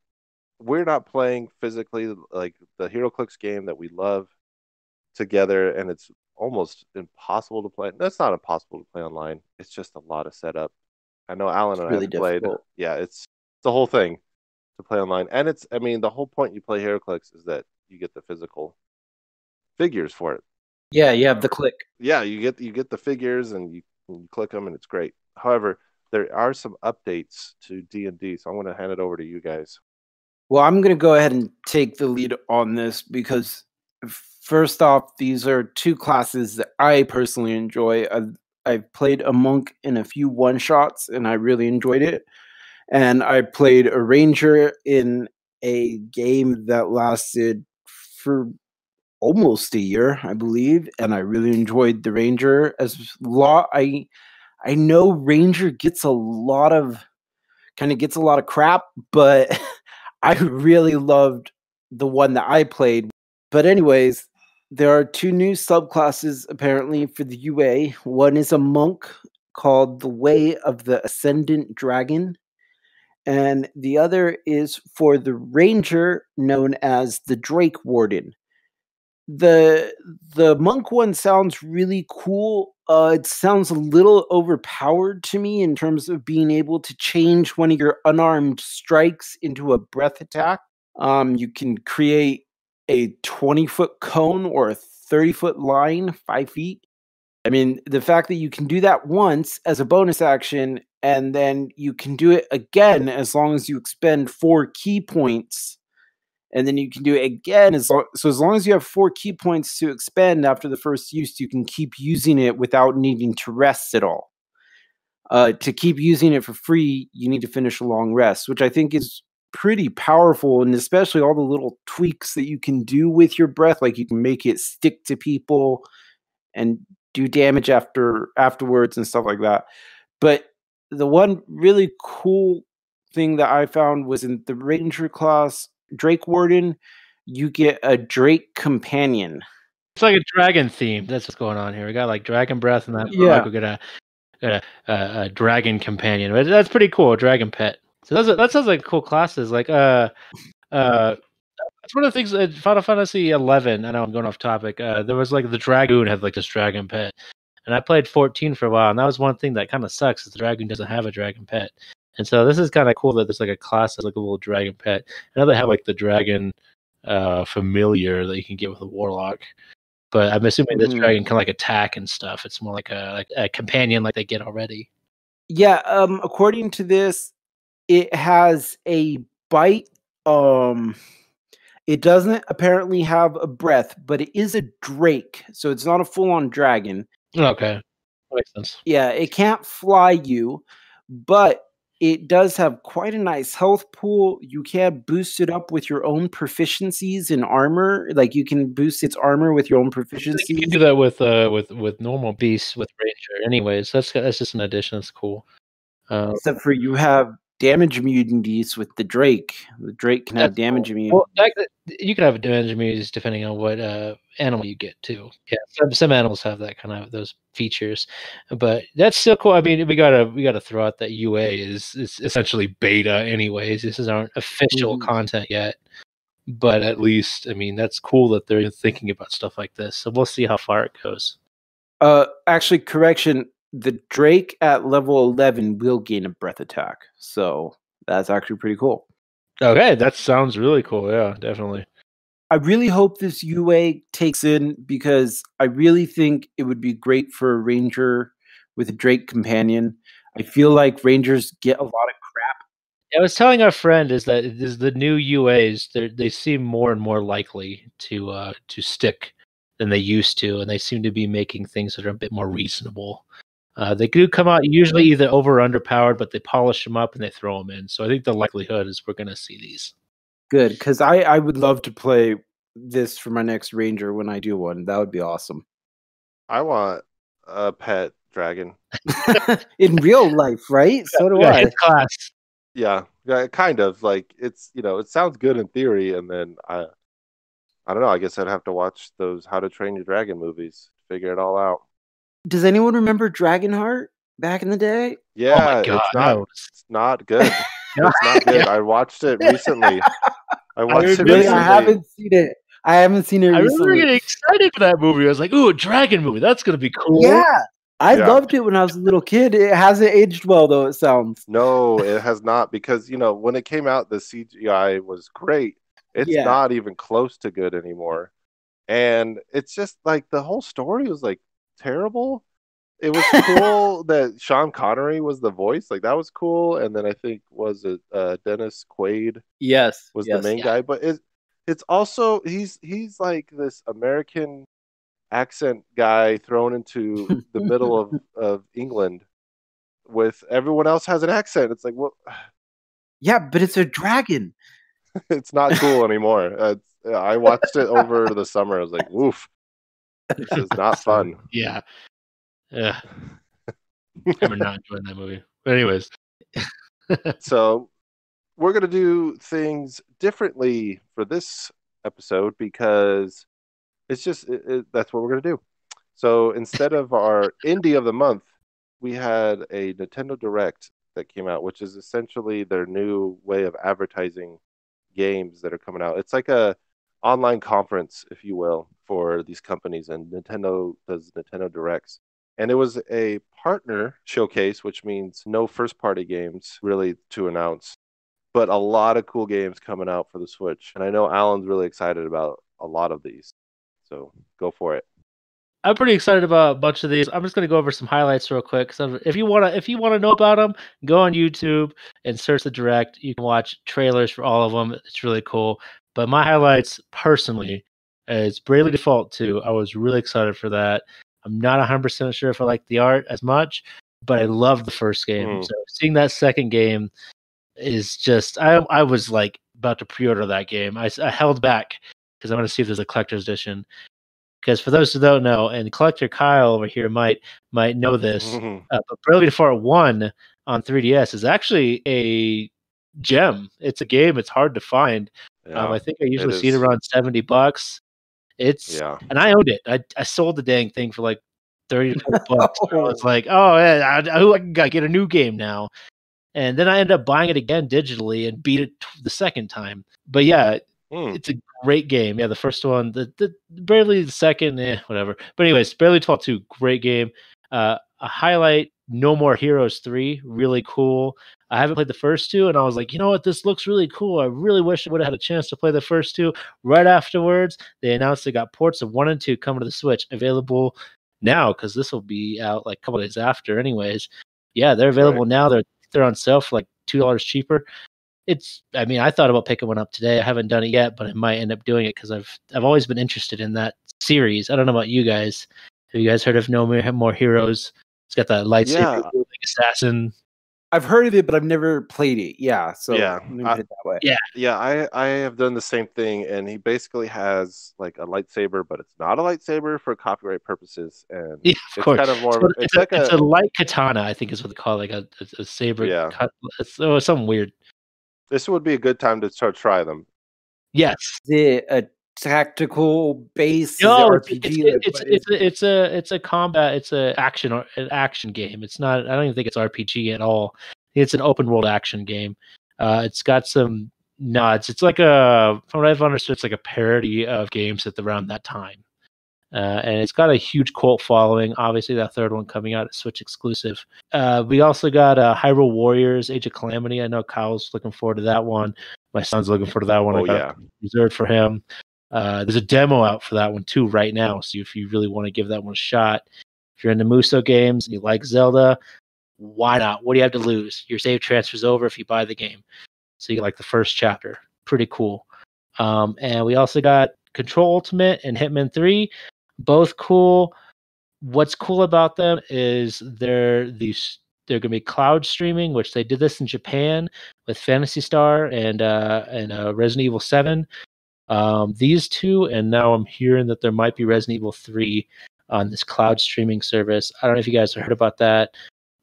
we're not playing physically like the HeroClix game that we love together, and it's almost impossible to play. That's not impossible to play online. It's just a lot of setup. I know Alan and I have played. Yeah, it's the whole thing to play online, and the whole point you play HeroClix is that you get the physical figures for it. Yeah, you have the click. Yeah, you get the figures and you click them, and it's great. However, there are some updates to D&D, so I'm going to hand it over to you guys. Well, I'm going to go ahead and take the lead on this because, first off, these are two classes that I personally enjoy. I've played a monk in a few one-shots, and I really enjoyed it. And I played a ranger in a game that lasted for almost a year, I believe, and I really enjoyed the Ranger as lot. I know Ranger gets a lot of crap, but I really loved the one that I played. But anyways, there are two new subclasses apparently for the UA. One is a monk called the Way of the Ascendant Dragon, and the other is for the ranger known as the Drake Warden. The monk one sounds really cool. It sounds a little overpowered to me in terms of being able to change one of your unarmed strikes into a breath attack. You can create a 20-foot cone or a 30-foot line, 5 feet. I mean, the fact that you can do that once as a bonus action, and then you can do it again as long as you expend 4 key points, and then you can do it again as long as you have 4 key points to expend after the first use, you can keep using it without needing to rest at all. To keep using it for free, you need to finish a long rest, which I think is pretty powerful, and especially all the little tweaks that you can do with your breath, like you can make it stick to people and do damage afterwards and stuff like that. But the one really cool thing that I found was in the Ranger class, Drake Warden, you get a Drake companion. It's like a dragon theme. That's what's going on here. We got like dragon breath, and that Yeah. we got a dragon companion. But that's pretty cool. A dragon pet. So that sounds like cool classes. Like that's one of the things in Final Fantasy 11. I know I'm going off topic. There was like the dragoon had like this dragon pet, and I played 14 for a while, and that was one thing that kind of sucks is the dragoon doesn't have a dragon pet. And so this is kind of cool that there's like a class that's like a little dragon pet. I know they have like the dragon familiar that you can get with a warlock, but I'm assuming this dragon can like attack and stuff. It's more like a companion like they get already. Yeah, according to this, it has a bite. It doesn't apparently have a breath, but it is a drake, so it's not a full-on dragon. Okay, that makes sense. Yeah, it can't fly you, but it does have quite a nice health pool. You can boost it up with your own proficiencies in armor. Like you can boost its armor with your own proficiencies. You can do that with normal beasts with Ranger. Anyways, that's just an addition. That's cool. Except for you have damage immunities with the Drake. The Drake can have damage immunity. Well, you can have damage immunities depending on what animal you get too. Yeah, some animals have that kind of those features, but that's still cool. I mean, we gotta throw out that UA is essentially beta, anyways. This aren't official content yet, but at least I mean that's cool that they're thinking about stuff like this. So we'll see how far it goes. Actually, correction. The Drake at level 11 will gain a breath attack, so that's actually pretty cool. Okay, that sounds really cool. Yeah, definitely. I really hope this UA takes in because I really think it would be great for a ranger with a Drake companion. I feel like rangers get a lot of crap. I was telling our friend is that the new UAs they seem more and more likely to stick than they used to, and they seem to be making things that are a bit more reasonable. They do come out usually either over or underpowered, but they polish them up and they throw them in. So I think the likelihood is we're going to see these. Good, because I would love to play this for my next ranger when I do one. That would be awesome. I want a pet dragon. In real life, right? So do I. Class. Yeah, kind of. Like it's it sounds good in theory, and then I don't know. I guess I'd have to watch those How to Train Your Dragon movies to figure it all out. Does anyone remember Dragonheart back in the day? Yeah, God, it's not good. It's not good. I watched it recently. I haven't seen it. I haven't seen it recently. I remember getting excited for that movie. I was like, ooh, a dragon movie. That's going to be cool. Yeah. I loved it when I was a little kid. It hasn't aged well, though, it sounds. No, it has not. Because, when it came out, the CGI was great. It's not even close to good anymore. And it's just like the whole story was like terrible. It was cool that Sean Connery was the voice. Like that was cool. And then I think was it Dennis Quaid? Yes. Was the main guy. But it's also he's like this American accent guy thrown into the middle of England with everyone else has an accent. It's like, well, yeah, but it's a dragon. It's not cool anymore. I watched it over the summer. I was like, "Woof, this is not fun." Yeah. I remember not enjoying that movie. But anyways. So we're gonna do things differently for this episode because it's just that's what we're gonna do. So instead of our indie of the month, we had a Nintendo Direct that came out, which is essentially their new way of advertising games that are coming out. It's like a online conference, if you will, for these companies, and Nintendo does Nintendo Directs. And it was a partner showcase, which means no first party games really to announce, but a lot of cool games coming out for the Switch. And I know Alan's really excited about a lot of these. So go for it. I'm pretty excited about a bunch of these. I'm just going to go over some highlights real quick. So if you want to know about them, go on YouTube and search the Direct. You can watch trailers for all of them. It's really cool. But my highlights personally is Bravely Default 2. I was really excited for that. I'm not 100% sure if I like the art as much, but I loved the first game. So seeing that second game is just I was like about to pre-order that game. I held back because I want to see if there's a collector's edition. Because for those who don't know, and Collector Kyle over here might know this, but Bravely Default 1 on 3DS is actually a gem. It's a game. It's hard to find. Yeah, I think I usually see it around $70. And I owned it. I sold the dang thing for like $30 to $40. I was like, oh yeah, I gotta get a new game now. And then I ended up buying it again digitally and beat it the second time. But yeah, it's a great game. Yeah, the first one, the barely the second, whatever. But anyways, Bravely Default 2, great game. A highlight, No More Heroes 3, really cool. I haven't played the first two, and I was like, you know what, this looks really cool. I really wish I would have had a chance to play the first two. Right afterwards, they announced they got ports of 1 and 2 coming to the Switch, available now, because this will be out like a couple days after anyways. Yeah, they're available now. They're on sale for like $2 cheaper. I thought about picking one up today. I haven't done it yet, but I might end up doing it because I've always been interested in that series. I don't know about you guys. Have you guys heard of No More Heroes? It's got that lightsaber like assassin. I've heard of it, but I've never played it. Yeah, so let me put it that way. Yeah. I have done the same thing, and he basically has like a lightsaber, but it's not a lightsaber for copyright purposes, and of course. Kind of more. It's a light katana, I think is what they call it, like a saber. Yeah, it's something weird. This would be a good time to try them. Yes. Is it a tactical base? No, RPG? It's a combat. It's an action game. It's not. I don't even think it's RPG at all. It's an open world action game. It's got some nods. It's like from what I've understood, it's like a parody of games at around that time. And it's got a huge cult following. Obviously, that third one coming out is Switch exclusive. We also got Hyrule Warriors: Age of Calamity. I know Kyle's looking forward to that one. My son's looking forward to that one. Oh, I got it reserved for him. There's a demo out for that one too right now. So if you really want to give that one a shot, if you're into Muso games and you like Zelda, why not? What do you have to lose? Your save transfers over if you buy the game. So you get like the first chapter. Pretty cool. And we also got Control Ultimate and Hitman 3. Both cool. What's cool about them is they're going to be cloud streaming, which they did this in Japan with Phantasy Star and Resident Evil 7. These two, and now I'm hearing that there might be Resident Evil 3 on this cloud streaming service. I don't know if you guys have heard about that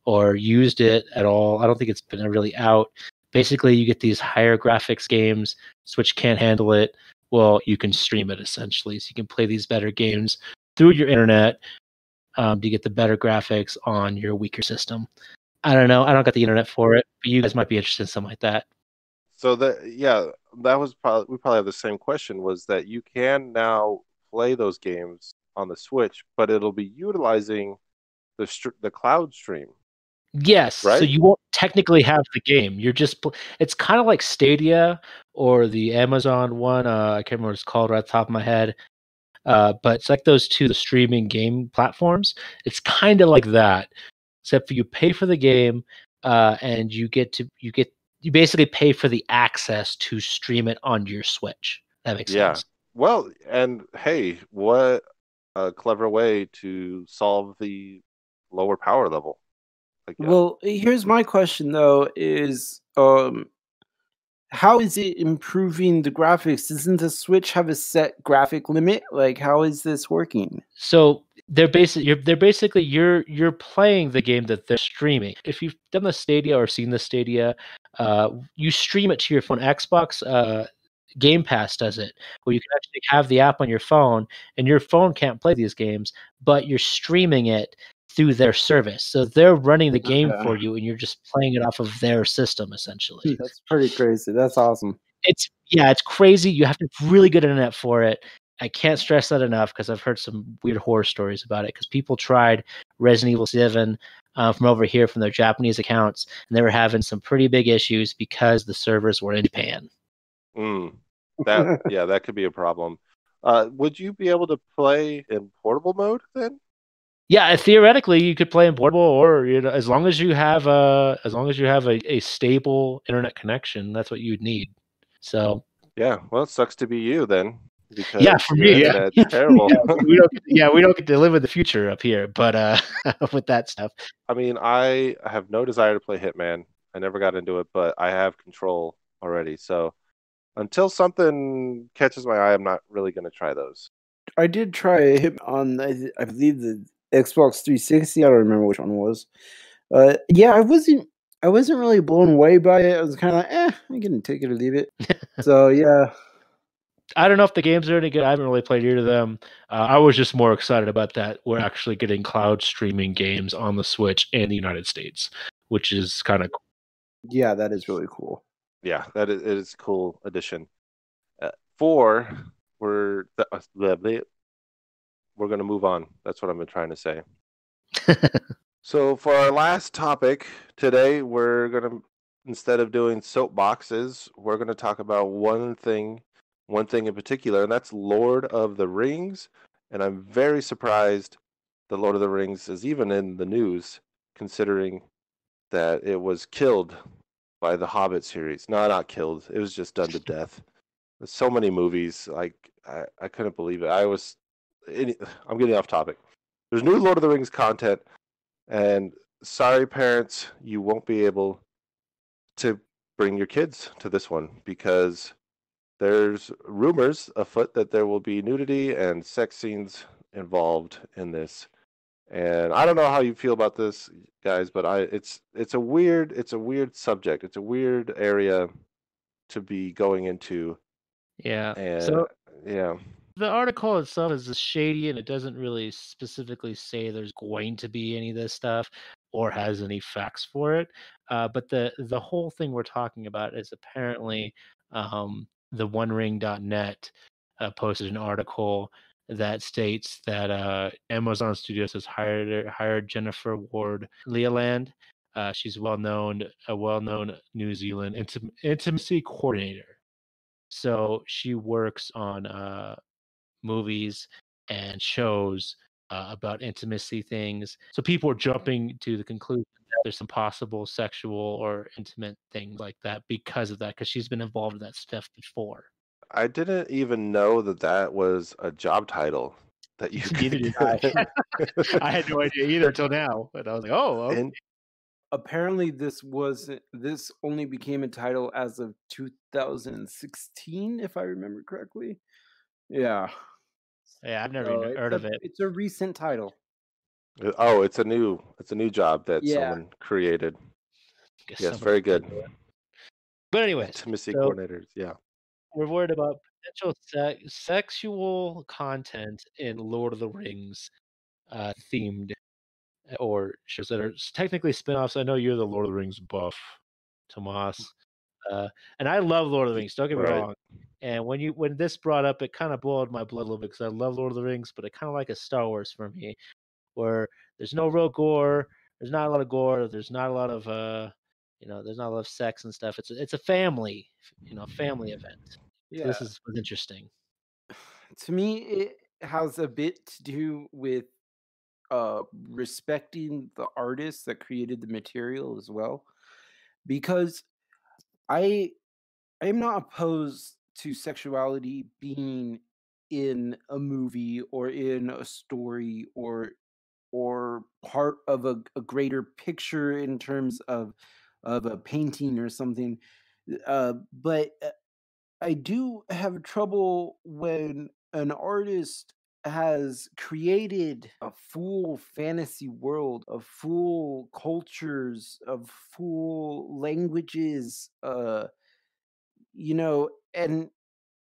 or used it at all. I don't think it's been really out. Basically, you get these higher graphics games. Switch can't handle it. Well, you can stream it essentially. So you can play these better games through your internet to get the better graphics on your weaker system. I don't know. I don't got the internet for it, but you guys might be interested in something like that. So that was we probably have the same question. Was that you can now play those games on the Switch, but it'll be utilizing the cloud stream. Yes, right? So you won't technically have the game. You're just it's kind of like Stadia or the Amazon one. I can't remember what it's called right off the top of my head. But it's like those two, the streaming game platforms. It's kind of like that, except for you pay for the game, and you basically pay for the access to stream it on your Switch. That makes sense. Well, and hey, what a clever way to solve the lower power level. Well, here's my question though: is how is it improving the graphics? Doesn't the Switch have a set graphic limit? Like, how is this working? So you're playing the game that they're streaming. If you've done the Stadia or seen the Stadia, you stream it to your phone. Xbox Game Pass does it, where you can actually have the app on your phone, and your phone can't play these games, but you're streaming it through their service. So they're running the game Okay. for you, and you're just playing it off of their system, essentially. That's pretty crazy. That's awesome. It's crazy. You have to have really good internet for it. I can't stress that enough because I've heard some weird horror stories about it. Because people tried Resident Evil 7 from over here from their Japanese accounts, and they were having some pretty big issues because the servers were in Japan. That could be a problem. Would you be able to play in portable mode then? Yeah, theoretically, you could play in portable, or as long as you have a stable internet connection, that's what you'd need. So Yeah, well, it sucks to be you then, because yeah, for your me, yeah. internet's terrible. we don't get to live in the future up here, but with that stuff. I mean, I have no desire to play Hitman. I never got into it, but I have Control already. So until something catches my eye, I'm not really going to try those. I did try him on, I believe, the Xbox 360. I don't remember which one it was. Yeah, I wasn't really blown away by it. I was kind of like, I can take it or leave it. So yeah. I don't know if the games are any good. I haven't really played either of them. I was just more excited about that. We're actually getting cloud streaming games on the Switch in the United States, which is kind of cool. Yeah, that is really cool. Yeah, it is a cool addition. 4, we're going to move on. That's what I've been trying to say. So for our last topic today, we're going to, instead of doing soapboxes, we're going to talk about one thing in particular, and that's Lord of the Rings. And I'm very surprised that Lord of the Rings is even in the news, considering that it was killed by the Hobbit series. No, not killed. It was just done to death. There's so many movies. Like I couldn't believe it. I'm getting off topic. There's new Lord of the Rings content, and sorry, parents, you won't be able to bring your kids to this one because there's rumors afoot that there will be nudity and sex scenes involved in this. And I don't know how you feel about this, guys, but it's a weird subject. It's a weird area to be going into. Yeah. And So yeah. the article itself is shady, and it doesn't really specifically say there's going to be any of this stuff or has any facts for it. But the whole thing we're talking about is apparently the OneRing.net posted an article that states that Amazon Studios has hired Jennifer Ward Leland. She's a well-known New Zealand intimacy coordinator. So she works on movies and shows about intimacy things. So people are jumping to the conclusion that there's some possible sexual or intimate things like that because of that, because she's been involved in that stuff before. I didn't even know that was a job title that you could Neither did I. get. I had no idea either until now. But I was like, oh, okay. And Apparently, this only became a title as of 2016, if I remember correctly. Yeah. Yeah, I've never So even heard of it. it's a recent title. oh, it's a new job that Yeah. someone created. Guess Yes, someone very good. did it. But anyways, Intimacy so coordinators, yeah. we're worried about potential sexual content in Lord of the Rings themed or shows that are technically spin-offs. I know you're the Lord of the Rings buff, Tomas. And I love Lord of the Rings, don't get me Right. wrong. And when this brought up, it kind of boiled my blood a little bit because I love Lord of the Rings, but I kind of like a Star Wars for me, where there's no real gore, there's not a lot of gore, there's not a lot of there's not a lot of sex and stuff. It's a family, family event. Yeah. So this was interesting. To me, it has a bit to do with respecting the artist that created the material as well, because I am not opposed to sexuality being in a movie or in a story or part of a greater picture in terms of a painting or something. But I do have trouble when an artist has created a full fantasy world of full cultures, of full languages, and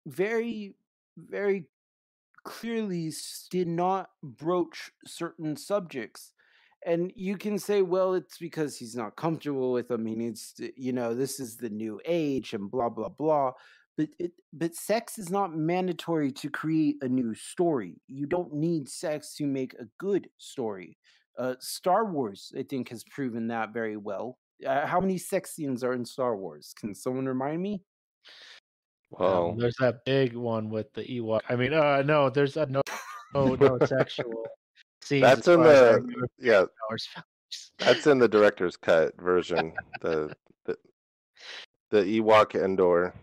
very, very clearly did not broach certain subjects. And you can say, well, it's because he's not comfortable with them. He needs to, this is the new age and blah, blah, blah. But sex is not mandatory to create a new story. You don't need sex to make a good story. Star Wars, I think, has proven that very well. How many sex scenes are in Star Wars? Can someone remind me? Well, There's that big one with the Ewok. I mean, no, there's no sexual scenes that's as in far as I the remember. yeah. Hours. That's in the director's cut version. The Ewok Endor.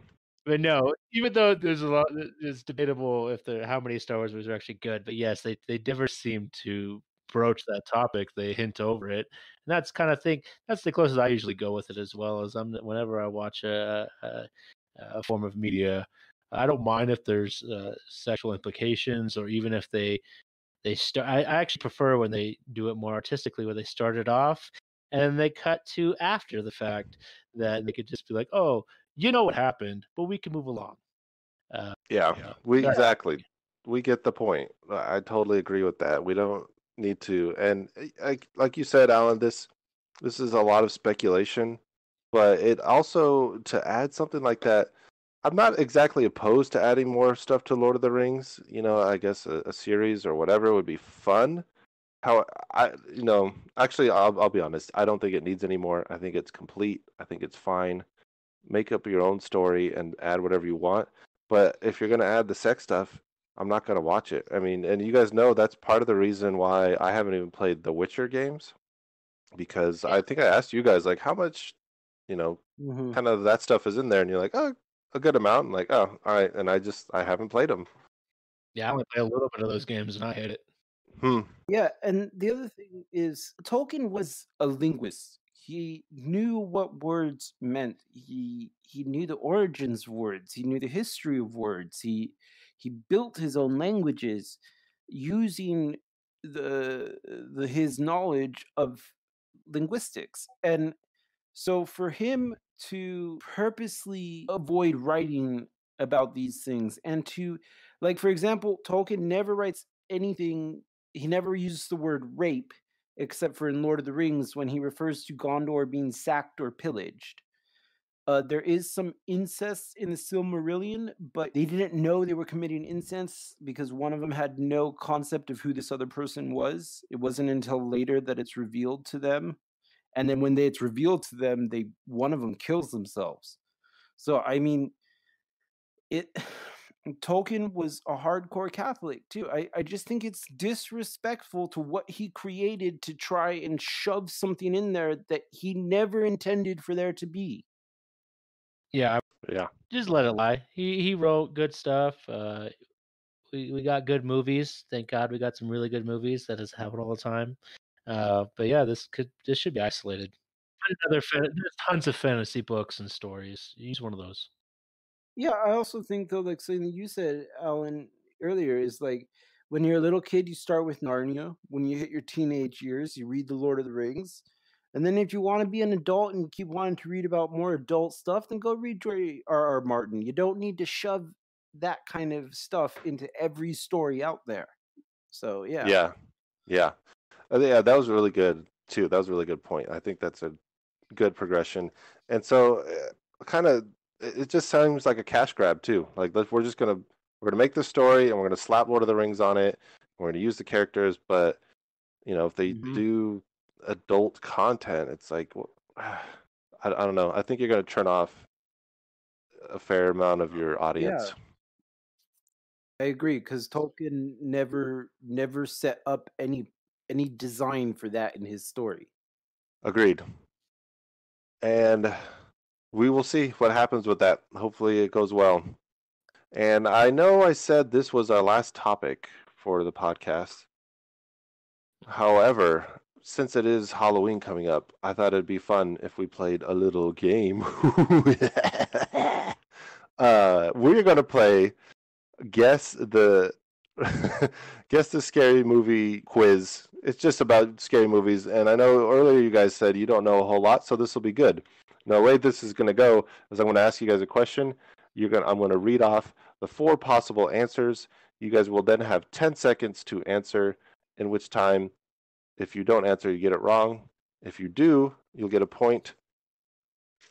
But no, even though there's a lot, it's debatable if how many Star Wars movies are actually good. But yes, they never seem to broach that topic. They hint over it, and that's kind of thing. That's the closest I usually go with it as well. As whenever I watch a form of media, I don't mind if there's sexual implications, or even if they start. I actually prefer when they do it more artistically, where they start it off and they cut to after the fact, that they could just be like, "Oh, you know what happened, but we can move along." Yeah, exactly. We get the point. I totally agree with that. We don't need to. And like you said, Alan, this is a lot of speculation, but it also, to add something like that, I'm not exactly opposed to adding more stuff to Lord of the Rings. I guess a series or whatever would be fun. How actually, I'll be honest. I don't think it needs any more. I think it's complete. I think it's fine. Make up your own story and add whatever you want. But if you're gonna add the sex stuff, I'm not gonna watch it. I mean, and you guys know that's part of the reason why I haven't even played the Witcher games, because I think I asked you guys, like, how much, kind of that stuff is in there, and you're like, oh, a good amount. I'm like, oh, all right, and I haven't played them. Yeah, I only play a little bit of those games, and I hate it. Yeah, and the other thing is Tolkien was a linguist. He knew what words meant. He knew the origins of words. He knew the history of words. He built his own languages using his knowledge of linguistics. And so for him to purposely avoid writing about these things, and to, like, for example, Tolkien never writes anything, he never uses the word rape except for in Lord of the Rings when he refers to Gondor being sacked or pillaged. There is some incest in the Silmarillion, but they didn't know they were committing incest because one of them had no concept of who this other person was. It wasn't until later that it's revealed to them. And then when it's revealed to them, one of them kills themselves. So I mean, Tolkien was a hardcore Catholic too. I just think it's disrespectful to what he created to try and shove something in there that he never intended for there to be. Yeah, Yeah. just let it lie. He wrote good stuff. We got good movies. Thank God we got some really good movies. That has happened all the time. But yeah, this should be isolated. There's tons of fantasy books and stories. Use one of those. Yeah, I also think though, like something you said, Alan, earlier, is like when you're a little kid, you start with Narnia. When you hit your teenage years, you read The Lord of the Rings. And then if you want to be an adult and you keep wanting to read about more adult stuff, then go read George R.R. Martin. You don't need to shove that kind of stuff into every story out there. So yeah. Yeah. Yeah, that was really good too. That was a really good point. I think that's a good progression. And so, kind of, it just sounds like a cash grab too. Like, we're gonna make this story and we're gonna slap Lord of the Rings on it. We're gonna use the characters, but if they do adult content, it's like, I don't know. I think you're gonna turn off a fair amount of your audience. Yeah. I agree, because Tolkien never set up any design for that in his story. Agreed. And we will see what happens with that. Hopefully it goes well. And I know I said this was our last topic for the podcast. However, since it is Halloween coming up, I thought it'd be fun if we played a little game. We're gonna play guess the guess the scary movie quiz. It's just about scary movies, and I know earlier you guys said you don't know a whole lot, so this will be good. Now, the way this is gonna go is I'm gonna ask you guys a question. I'm gonna read off the 4 possible answers. You guys will then have 10 seconds to answer, in which time, if you don't answer, you get it wrong. If you do, you'll get a point.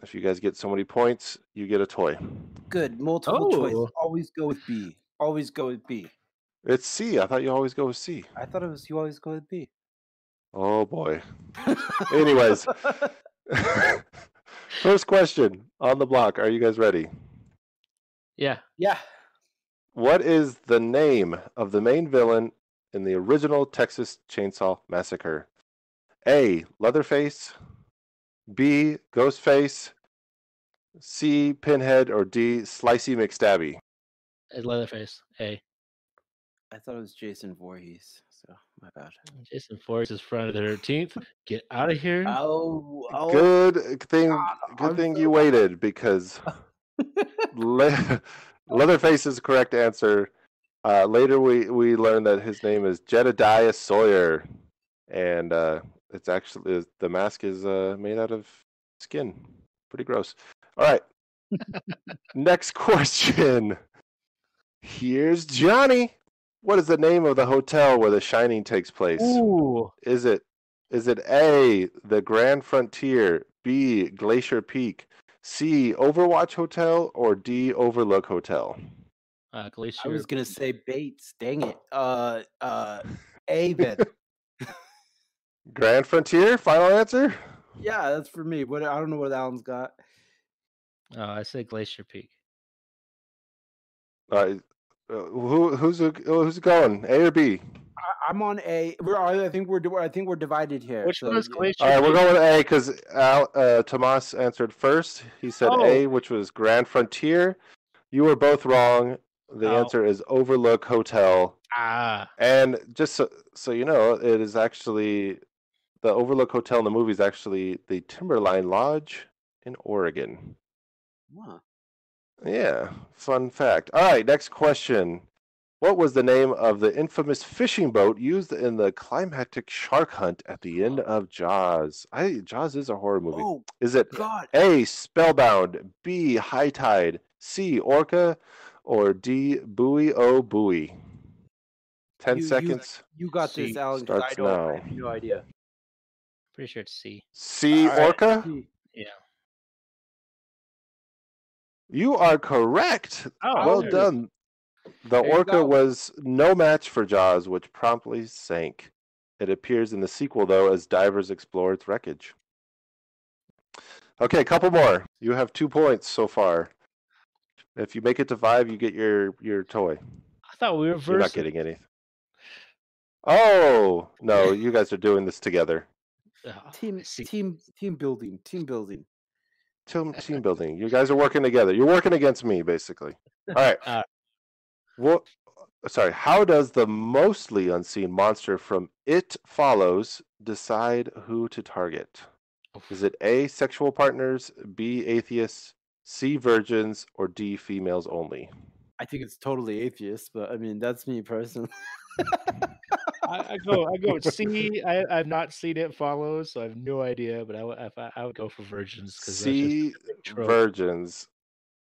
If you guys get so many points, you get a toy. Good. Multiple choice. Always go with B. Always go with B. It's C. I thought you always go with C. I thought it was you always go with B. Oh boy. Anyways, first question on the block. Are you guys ready? Yeah. Yeah. What is the name of the main villain in the original Texas Chainsaw Massacre? A. Leatherface. B. Ghostface. C. Pinhead. Or D. Slicey McStabby. Leatherface. A. I thought it was Jason Voorhees, so my bad. Jason Voorhees is Friday the 13th. Get out of here. Oh. Good thing. God, Good I'm thing so you waited, because Leatherface is the correct answer. Later, we learned that his name is Jedediah Sawyer, and it's actually the mask is made out of skin. Pretty gross. All right. Next question. Here's Johnny. What is the name of the hotel where The Shining takes place? Ooh. Is it A, the Grand Frontier, B, Glacier Peak, C, Overwatch Hotel, or D, Overlook Hotel? Glacier. I was gonna say Bates. Dang it. A then. Grand Frontier, final answer? Yeah, that's for me. But I don't know what Alan's got. I say Glacier Peak. Who's going? A or B? I'm on A. I think we're divided here. Which one is Glacier? All right, we're going with A because Tomas answered first. He said A, which was Grand Frontier. You were both wrong. The answer is Overlook Hotel. And just so you know, it is actually the Overlook Hotel in the movie is actually the Timberline Lodge in Oregon. Huh. Yeah, fun fact. All right, next question. What was the name of the infamous fishing boat used in the climactic shark hunt at the end of Jaws? Jaws is a horror movie. Oh, is it God. A, Spellbound, B, High Tide, C, Orca, or D, Buoy O Buoy? 10 seconds. You got this, Alan. Starts now. I have no idea. Pretty sure it's C. C, Orca? C. Yeah. You are correct. Well done. The Orca was no match for Jaws, which promptly sank. It appears in the sequel, though, as divers explore its wreckage. Okay, a couple more. You have 2 points so far. If you make it to 5, you get your toy. I thought we were versus. You're not getting anything. Oh no, you guys are doing this together. Team building. Team building. Team building. You guys are working together. You're working against me, basically. All right. How does the mostly unseen monster from It Follows decide who to target? Is it A, sexual partners, B, atheists, C, virgins, or D, females only? I think it's totally atheist, but I mean, that's me personally. I go with C. I've not seen It Follows, so I have no idea. But I would go for virgins. C, virgins.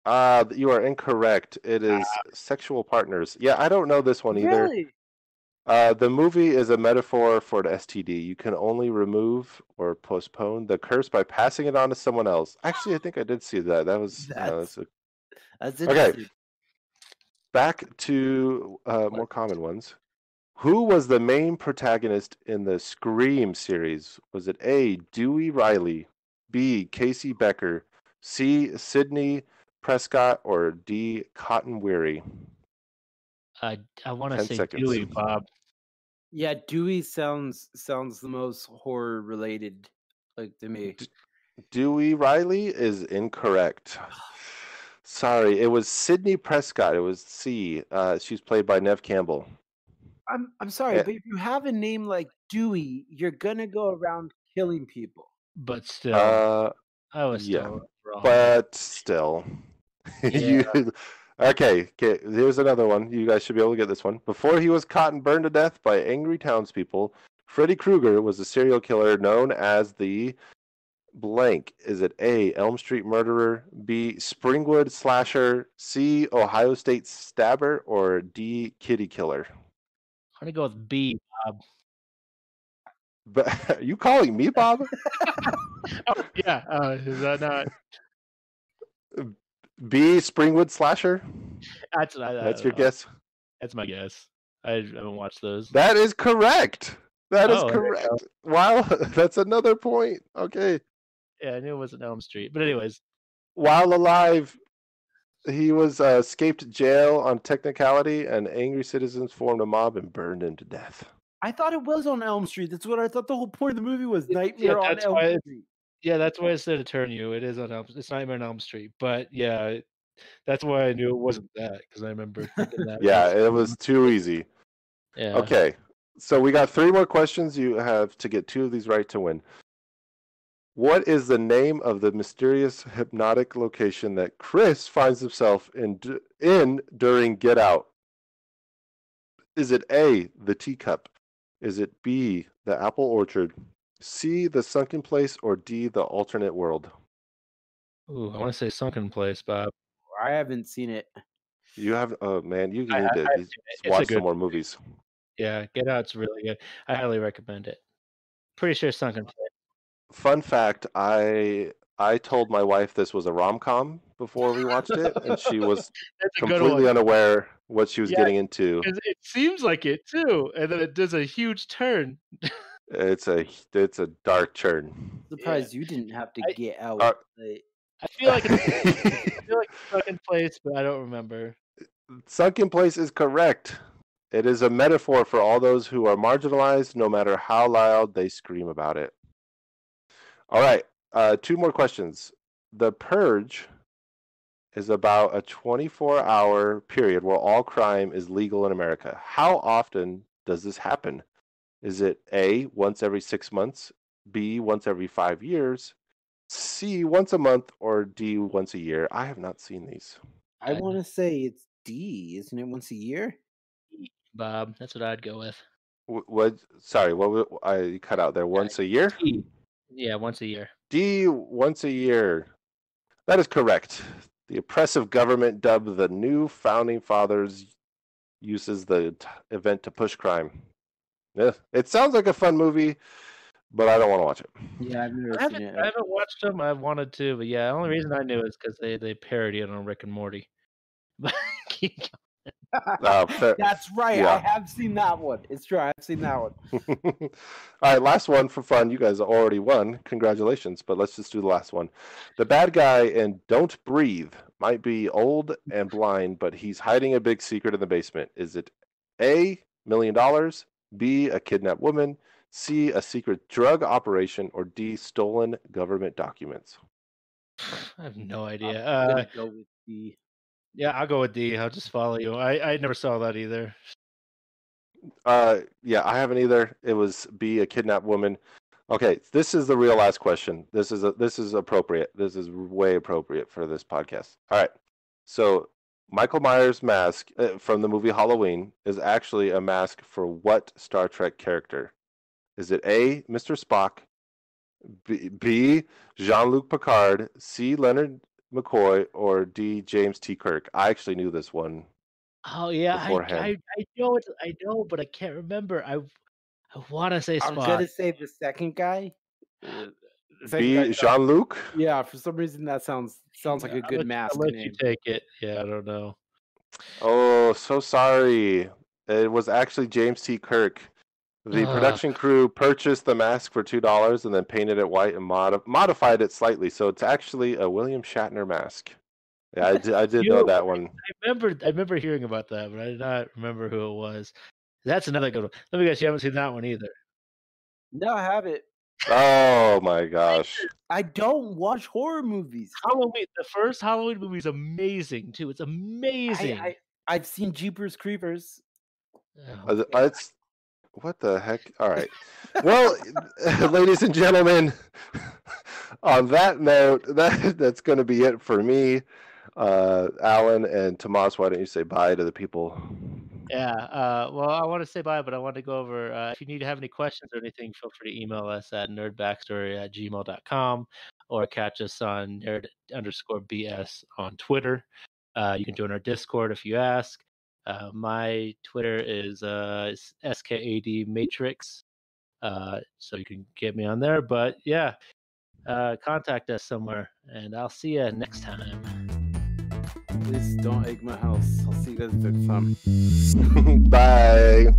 You are incorrect. It is sexual partners. Yeah, I don't know this one either. Really? The movie is a metaphor for an STD. You can only remove or postpone the curse by passing it on to someone else. Actually, I think I did see that. That was that's interesting. Okay. Back to more common ones. Who was the main protagonist in the Scream series? Was it A, Dewey Riley, B, Casey Becker, C, Sidney Prescott, or D, Cotton Weary? I want to say seconds. Dewey, Bob. Yeah, Dewey sounds the most horror related, like to me. Dewey Riley is incorrect. Sorry, it was Sidney Prescott. It was C. She's played by Neve Campbell. I'm sorry, Eh, but if you have a name like Dewey, you're gonna go around killing people. But still, I was yeah, still wrong. but still, Yeah. Okay. Here's another one. You guys should be able to get this one. Before he was caught and burned to death by angry townspeople, Freddy Krueger was a serial killer known as the blank. Is it A, Elm Street murderer, B, Springwood slasher, C, Ohio State stabber, or D, kitty killer? I'm gonna go with B. But are you calling me Bob? Oh, yeah. Is that not? B, Springwood slasher? That's Your guess? That's my guess. I haven't watched those. That is correct. That is Oh, there you correct. Wow, that's another point. Okay. Yeah, I knew it wasn't Elm Street. But anyways, While alive, he was escaped jail on technicality, and angry citizens formed a mob and burned him to death. I thought it was on Elm Street. That's what I thought the whole point of the movie was. Nightmare on that's Elm why Street. yeah, that's why I said to turn you. It is on Elm. It's Nightmare on Elm Street. But yeah, that's why I knew it wasn't that because I remember thinking that. Yeah, it was too easy. Yeah. Okay, so we got 3 more questions. You have to get 2 of these right to win. What is the name of the mysterious hypnotic location that Chris finds himself in during Get Out? Is it A, the teacup? Is it B, the apple orchard? C, the sunken place? Or D, the alternate world? Ooh, I want to say Sunken Place, Bob. I haven't seen it. You have, oh man, you I- need to I've seen it. It's a watch good some more movies. Yeah, Get Out's really good. I highly recommend it. Pretty sure Sunken Place. Fun fact, I told my wife this was a rom-com before we watched it, and she was That's a good completely one. unaware what she was Yeah. getting into. 'Cause it seems like it too, and then it does a huge turn. It's a dark turn. Surprised you didn't have to I- get out. I feel like it's Sunken Place, but I don't remember. Sunken place is correct. It is a metaphor for all those who are marginalized, no matter how loud they scream about it. All right, 2 more questions. The Purge is about a 24-hour period where all crime is legal in America. How often does this happen? Is it A, once every 6 months, B, once every 5 years, C, once a month, or D, once a year? I have not seen these. I want to say it's D, isn't it? Once a year. Bob, that's what I'd go with. What? Sorry, what? I cut out there. Once a year? D. Yeah, once a year. D, once a year. That is correct. The oppressive government, dubbed the New Founding Fathers, uses the event to push crime. Yeah, it sounds like a fun movie, but I don't want to watch it. Yeah, I've never I seen it. haven't watched them. I wanted to, but yeah, the only reason I knew is because they parody it on Rick and Morty. But That's right. yeah. I have seen that one. It's true. I've seen that one. All right, last one for fun. You guys already won. Congratulations, but let's just do the last one. The bad guy in Don't Breathe might be old and blind, but he's hiding a big secret in the basement. Is it A, $1 million, B, a kidnapped woman, C, a secret drug operation, or D, stolen government documents? I have no idea. I'm gonna go with D. Yeah, I'll go with D. I'll just follow you. I never saw that either. Yeah, I haven't either. It was B, a kidnapped woman. Okay, this is the real last question. This is appropriate. This is way appropriate for this podcast. All right. So Michael Myers' mask from the movie Halloween is actually a mask for what Star Trek character? Is it A, Mr. Spock, B, Jean-Luc Picard, C, Leonard McCoy, or D, James T. Kirk? I actually knew this one. Oh yeah, Beforehand. I know it. I know, but I can't remember. I want to say I'm Spock. gonna say the second guy. The second B, guy Jean-Luc? Yeah, for some reason that sounds like a good mask I'll let name. you take it. Yeah, I don't know. Oh, so sorry. It was actually James T. Kirk. The production crew purchased the mask for $2 and then painted it white and modified it slightly. So it's actually a William Shatner mask. Yeah, I did know that one. I remember hearing about that, but I did not remember who it was. That's another good one. Let me guess, you haven't seen that one either. No, I haven't. Oh my gosh. I don't watch horror movies. Halloween, the first Halloween movie is amazing too. It's amazing. I've seen Jeepers Creepers. It's what the heck? All right. Well, ladies and gentlemen, on that note, that's going to be it for me. Alan and Tomas, why don't you say bye to the people? Yeah, well, I want to say bye, but I want to go over, if you need to have any questions or anything, feel free to email us at nerdbackstory@gmail.com or catch us on nerd_BS on Twitter. You can join our Discord if you ask. My Twitter is SKAD Matrix, so you can get me on there. But yeah, contact us somewhere, and I'll see you next time. Please don't egg my house. I'll see you guys next time. Bye.